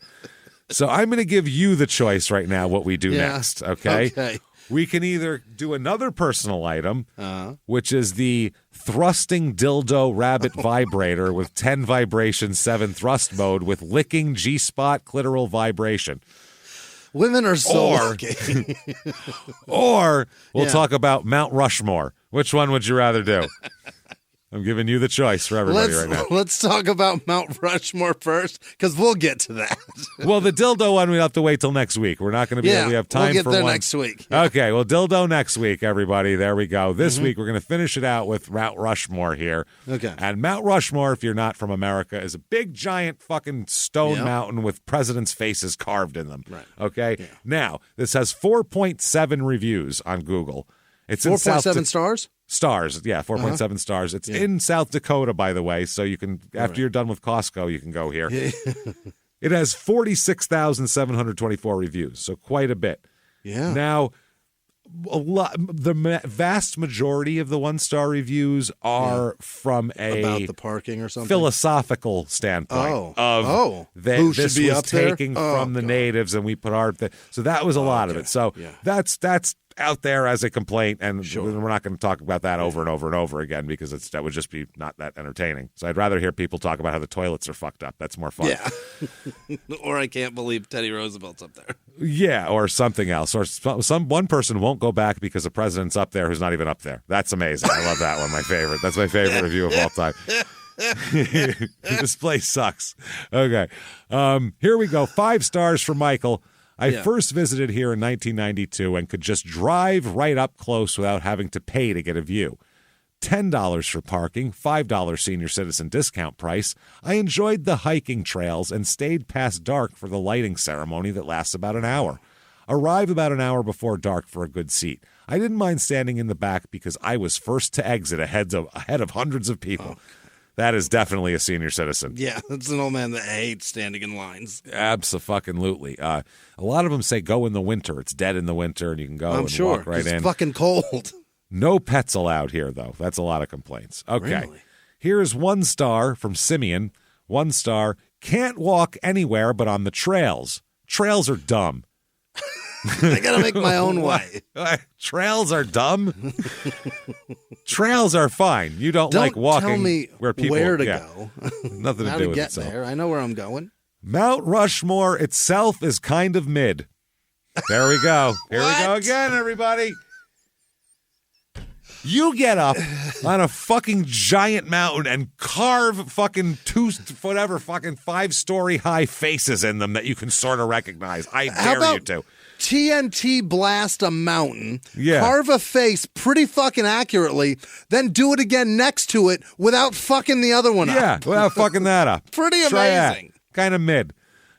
So I'm going to give you the choice right now what we do next, okay? Okay. We can either do another personal item, which is the thrusting dildo rabbit vibrator with 10 vibrations, 7 thrust mode with licking G-spot clitoral vibration. Women are so lucky. Or we'll talk about Mount Rushmore. Which one would you rather do? I'm giving you the choice for everybody right now. Let's talk about Mount Rushmore first, because we'll get to that. Well, the dildo one, we'll have to wait till next week. We're not going to be able to have time we'll for get there one. next week. Okay, well, dildo next week, everybody. There we go. This week, we're going to finish it out with Mount Rushmore here. Okay. And Mount Rushmore, if you're not from America, is a big, giant fucking stone mountain with presidents' faces carved in them. Right. Okay? Yeah. Now, this has 4.7 reviews on Google. It's 4.7 stars? Stars, yeah, 4.7 stars. It's in South Dakota, by the way, so you can, after you're done with Costco, you can go here. Yeah. It has 46,724 reviews, so quite a bit. Yeah. Now, the vast majority of the 1-star reviews are from about the parking or something, philosophical standpoint who should be up there? Taking from the natives, and we put our so that was a lot of it. So that's out there as a complaint, and we're not going to talk about that over and over and over again because that would just be not that entertaining. So I'd rather hear people talk about how the toilets are fucked up. That's more fun. Yeah. Or I can't believe Teddy Roosevelt's up there. Yeah, or something else. Or one person won't go back because the president's up there who's not even up there. That's amazing. I love that one. My favorite. That's my favorite review of all time. This place sucks. Okay. Here we go. 5 stars for Michael. I first visited here in 1992 and could just drive right up close without having to pay to get a view. $10 for parking, $5 senior citizen discount price. I enjoyed the hiking trails and stayed past dark for the lighting ceremony that lasts about an hour. Arrive about an hour before dark for a good seat. I didn't mind standing in the back because I was first to exit ahead of hundreds of people. Oh. That is definitely a senior citizen. Yeah, that's an old man that hates standing in lines. Abso-fucking-lutely. A lot of them say go in the winter. It's dead in the winter, and you can go walk right in. It's fucking cold. No pets allowed here, though. That's a lot of complaints. Okay. Really? Here's 1 star from Simeon. 1 star. Can't walk anywhere but on the trails. Trails are dumb. I gotta make my own way. Trails are dumb. Trails are fine. You don't like walking. Tell me where people where to go. Nothing to do with itself. There. I know where I'm going. Mount Rushmore itself is kind of mid. There we go. Here we go again, everybody. You get up on a fucking giant mountain and carve fucking 5-story high faces in them that you can sort of recognize. I dare you to. TNT blast a mountain, carve a face pretty fucking accurately, then do it again next to it without fucking the other one up. Yeah, without fucking that up. Pretty amazing. Kind of mid.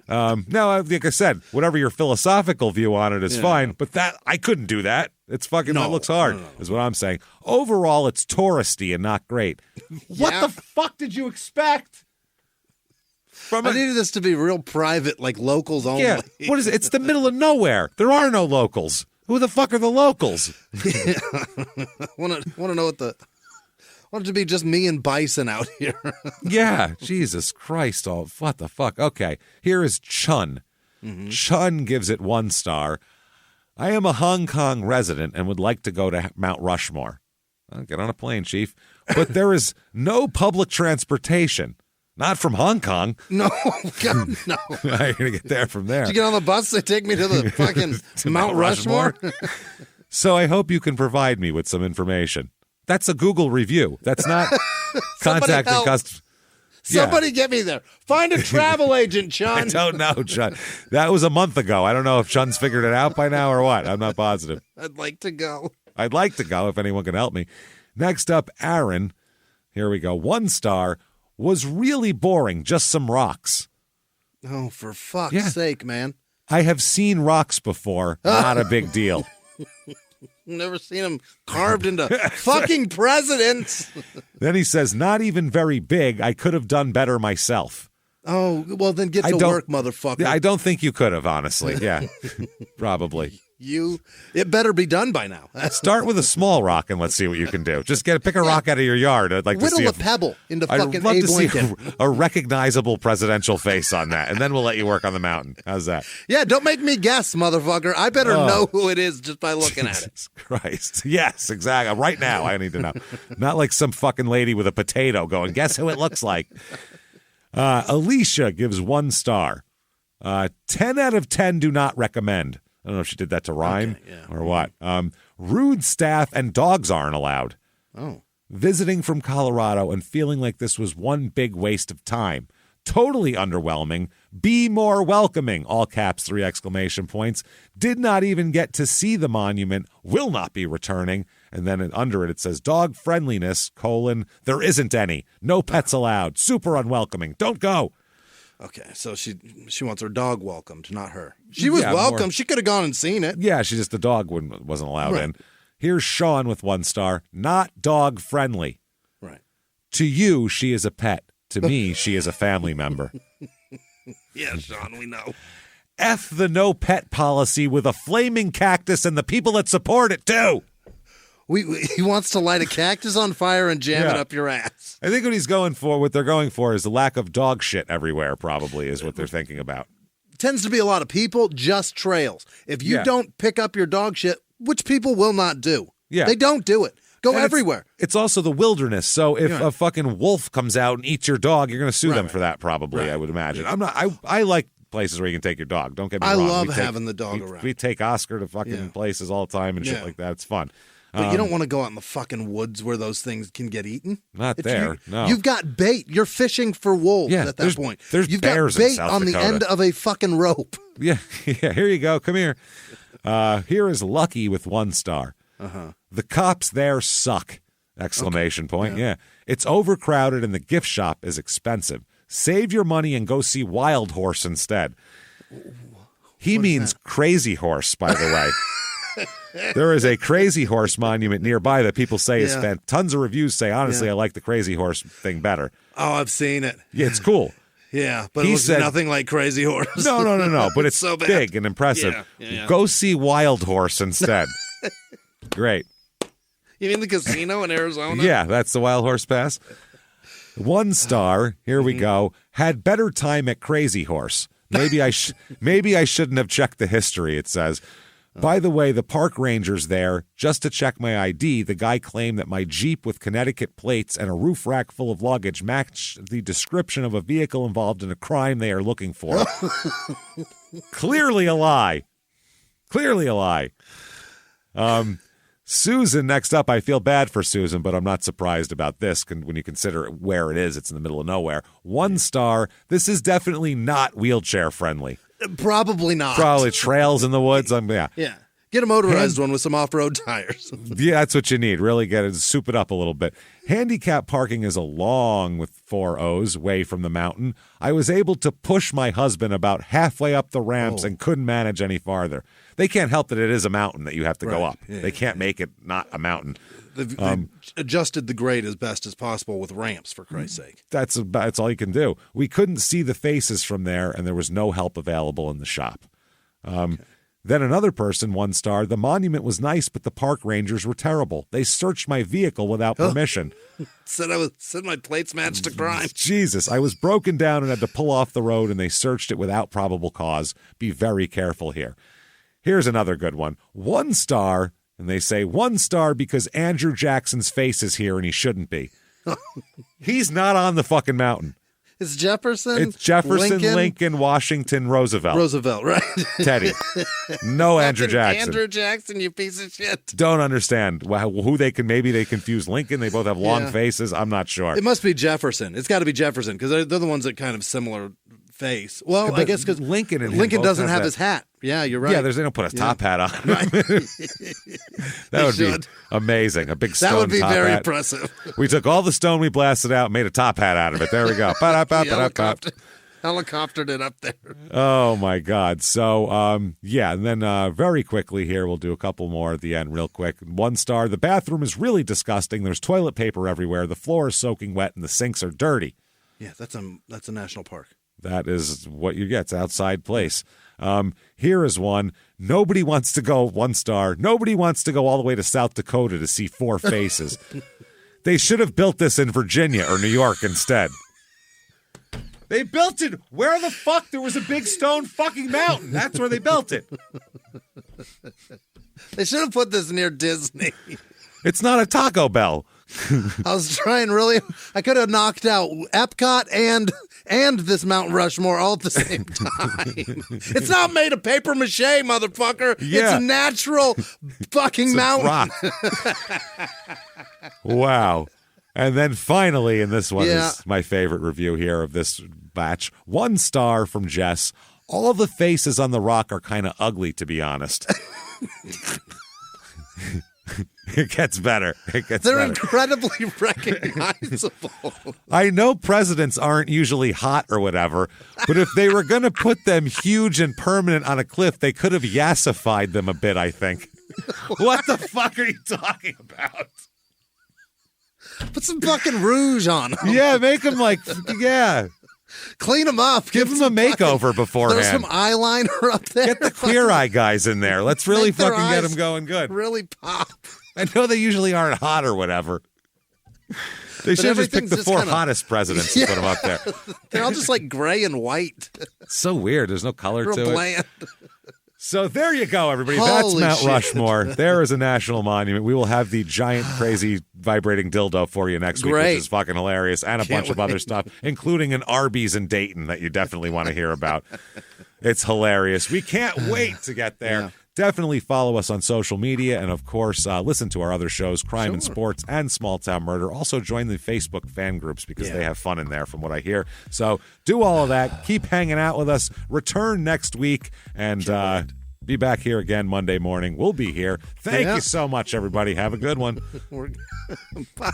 Now, like I said, whatever your philosophical view on it is fine, but that I couldn't do that. It's fucking, that looks hard, is what I'm saying. Overall, it's touristy and not great. What the fuck did you expect? I needed this to be real private, like locals only. Yeah, what is it? It's the middle of nowhere. There are no locals. Who the fuck are the locals? Want to know want it to be just me and Bison out here. Yeah, Jesus Christ. Oh, what the fuck? Okay, here is Chun. Mm-hmm. Chun gives it 1 star. I am a Hong Kong resident and would like to go to Mount Rushmore. I'll get on a plane, Chief. But there is no public transportation. Not from Hong Kong. No, God, no. You're going to get there from there. Did you get on the bus? They take me to the fucking to Mount Rushmore? So I hope you can provide me with some information. That's a Google review. That's not contacting customers. Somebody get me there. Find a travel agent, Chun. I don't know, Chun. That was a month ago. I don't know if Chun's figured it out by now or what. I'm not positive. I'd like to go. I'd like to go if anyone can help me. Next up, Aaron. Here we go. 1 star. Was really boring. Just some rocks. Oh, for fuck's sake, man. I have seen rocks before. Not a big deal. Never seen them carved into fucking presidents. Then he says, not even very big. I could have done better myself. Oh, well, then get to work, motherfucker. I don't think you could have, honestly. Yeah, probably. It better be done by now. Start with a small rock and let's see what you can do. Just pick a rock out of your yard. I'd like to see a pebble into fucking I'd love Abe to Lincoln. See a recognizable presidential face on that, and then we'll let you work on the mountain. How's that? Yeah, don't make me guess, motherfucker. I better know who it is just by looking at it. Jesus Christ. Yes, exactly. Right now, I need to know. Not like some fucking lady with a potato going, guess who it looks like. Alicia gives 1 star. 10 out of 10 do not recommend. I don't know if she did that to rhyme or what. Rude staff and dogs aren't allowed. Oh. Visiting from Colorado and feeling like this was one big waste of time. Totally underwhelming. Be more welcoming. All caps, 3 exclamation points. Did not even get to see the monument. Will not be returning. And then under it says dog friendliness, : there isn't any. No pets allowed. Super unwelcoming. Don't go. Okay, so she wants her dog welcomed, not her. She was welcome. She could have gone and seen it. Yeah, the dog wasn't allowed in. Here's Sean with 1 star. Not dog friendly. Right. To you, she is a pet. To me, she is a family member. Yeah, Sean, we know. F the no pet policy with a flaming cactus and the people that support it, too. He wants to light a cactus on fire and jam it up your ass. I think what they're going for is the lack of dog shit everywhere, probably, is what they're thinking about. Tends to be a lot of people, just trails. If you don't pick up your dog shit, which people will not do. Yeah. They don't do it. Go everywhere. It's also the wilderness, so if a fucking wolf comes out and eats your dog, you're going to sue them for that, probably, I would imagine. I like places where you can take your dog. Don't get me wrong. I love having the dog around. We take Oscar to fucking places all the time and shit like that. It's fun. But you don't want to go out in the fucking woods where those things can get eaten. Not there, no. You've got bait. You're fishing for wolves at that point. You've got bait on the end of a fucking rope. Yeah, here you go. Come here. Here is Lucky with 1 star. Uh-huh. The cops there suck. Exclamation point. Yeah. It's overcrowded and the gift shop is expensive. Save your money and go see Wild Horse instead. He means Crazy Horse, by the way. There is a Crazy Horse monument nearby that people say is fantastic. Tons of reviews say, honestly, I like the Crazy Horse thing better. Oh, I've seen it. Yeah, it's cool. Yeah, but it looks nothing like Crazy Horse. No. But it's so big and impressive. Yeah. Go see Wild Horse instead. Great. You mean the casino in Arizona? Yeah, that's the Wild Horse Pass. 1 star. Here we go. Had better time at Crazy Horse. Maybe I shouldn't have checked the history, it says. By the way, the park ranger's there just to check my ID. The guy claimed that my Jeep with Connecticut plates and a roof rack full of luggage matched the description of a vehicle involved in a crime they are looking for. Clearly a lie. Susan, next up. I feel bad for Susan, but I'm not surprised about this when you consider where it is. It's in the middle of nowhere. 1 star. This is definitely not wheelchair friendly. Probably not. Probably trails in the woods. Yeah. Get a motorized one with some off-road tires. Yeah, that's what you need. Really get it. Soup it up a little bit. Handicap parking is along with 4 O's way from the mountain. I was able to push my husband about halfway up the ramps and couldn't manage any farther. They can't help that it is a mountain that you have to go up. Yeah, they can't make it not a mountain. They've adjusted the grade as best as possible with ramps, for Christ's sake. That's all you can do. We couldn't see the faces from there, and there was no help available in the shop. Then another person, 1 star, the monument was nice, but the park rangers were terrible. They searched my vehicle without permission. Said my plates matched a crime. Jesus, I was broken down and had to pull off the road, and they searched it without probable cause. Be very careful here. Here's another good one. 1 star, and they say 1 star because Andrew Jackson's face is here and he shouldn't be. He's not on the fucking mountain. It's Jefferson? It's Jefferson, Lincoln, Washington, Roosevelt. Roosevelt, right. Teddy. No Andrew Jackson. Andrew Jackson, you piece of shit. Don't understand who maybe they confuse Lincoln. They both have long faces. I'm not sure. It must be Jefferson. It's got to be Jefferson because they're the ones that kind of similar face. Well, I guess because Lincoln doesn't have his hat. Yeah, you're right. Yeah, they don't put a top hat on. Right. That would be amazing. A big stone top hat. That would be very impressive. We took all the stone we blasted out and made a top hat out of it. There we go. Helicoptered it up there. Oh, my God. So, and then very quickly here, we'll do a couple more at the end real quick. 1 star, the bathroom is really disgusting. There's toilet paper everywhere. The floor is soaking wet and the sinks are dirty. Yeah, that's a national park. That is what you get. It's outside place. Here is one. Nobody wants to go, 1 star. Nobody wants to go all the way to South Dakota to see 4 faces. They should have built this in Virginia or New York instead. They built it where the fuck there was a big stone fucking mountain. That's where they built it. They should have put this near Disney. It's not a Taco Bell. I was trying really. I could have knocked out Epcot and this Mount Rushmore all at the same time. It's not made of paper mache, motherfucker. Yeah. It's a natural fucking mountain. Wow. And then finally, and this one is my favorite review here of this batch, 1 star from Jess. All the faces on the rock are kind of ugly, to be honest. It gets better. They're incredibly recognizable. I know presidents aren't usually hot or whatever, but if they were going to put them huge and permanent on a cliff, they could have yassified them a bit, I think. What the fuck are you talking about? Put some fucking rouge on them. Yeah, make them clean them up. Give them a makeover beforehand. There's some eyeliner up there. Get the Queer Eye guys in there. Let's really fucking get them going good. Really pop. I know they usually aren't hot or whatever. They should have just picked the 4 hottest presidents and put them up there. They're all just like gray and white. So weird. There's no color Real to bland. it. So there you go, everybody. Holy That's Mount shit. Rushmore. There is a national monument. We will have the giant, crazy, vibrating dildo for you next week, which is fucking hilarious, and a bunch of other stuff, including an Arby's in Dayton that you definitely want to hear about. It's hilarious. We can't wait to get there. Yeah. Definitely follow us on social media, and of course, listen to our other shows, Crime and Sports and Small Town Murder. Also join the Facebook fan groups because they have fun in there from what I hear. So do all of that. Keep hanging out with us. Return next week, and Be back here again Monday morning. We'll be here. Thank you so much, everybody. Have a good one. Bye.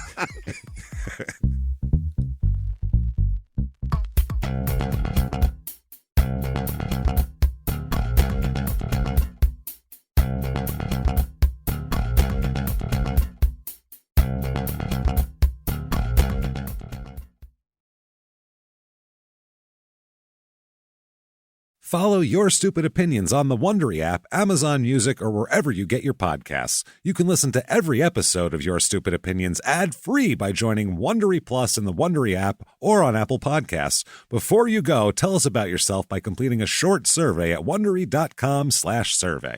Follow Your Stupid Opinions on the Wondery app, Amazon Music, or wherever you get your podcasts. You can listen to every episode of Your Stupid Opinions ad-free by joining Wondery Plus in the Wondery app or on Apple Podcasts. Before you go, tell us about yourself by completing a short survey at Wondery.com/survey.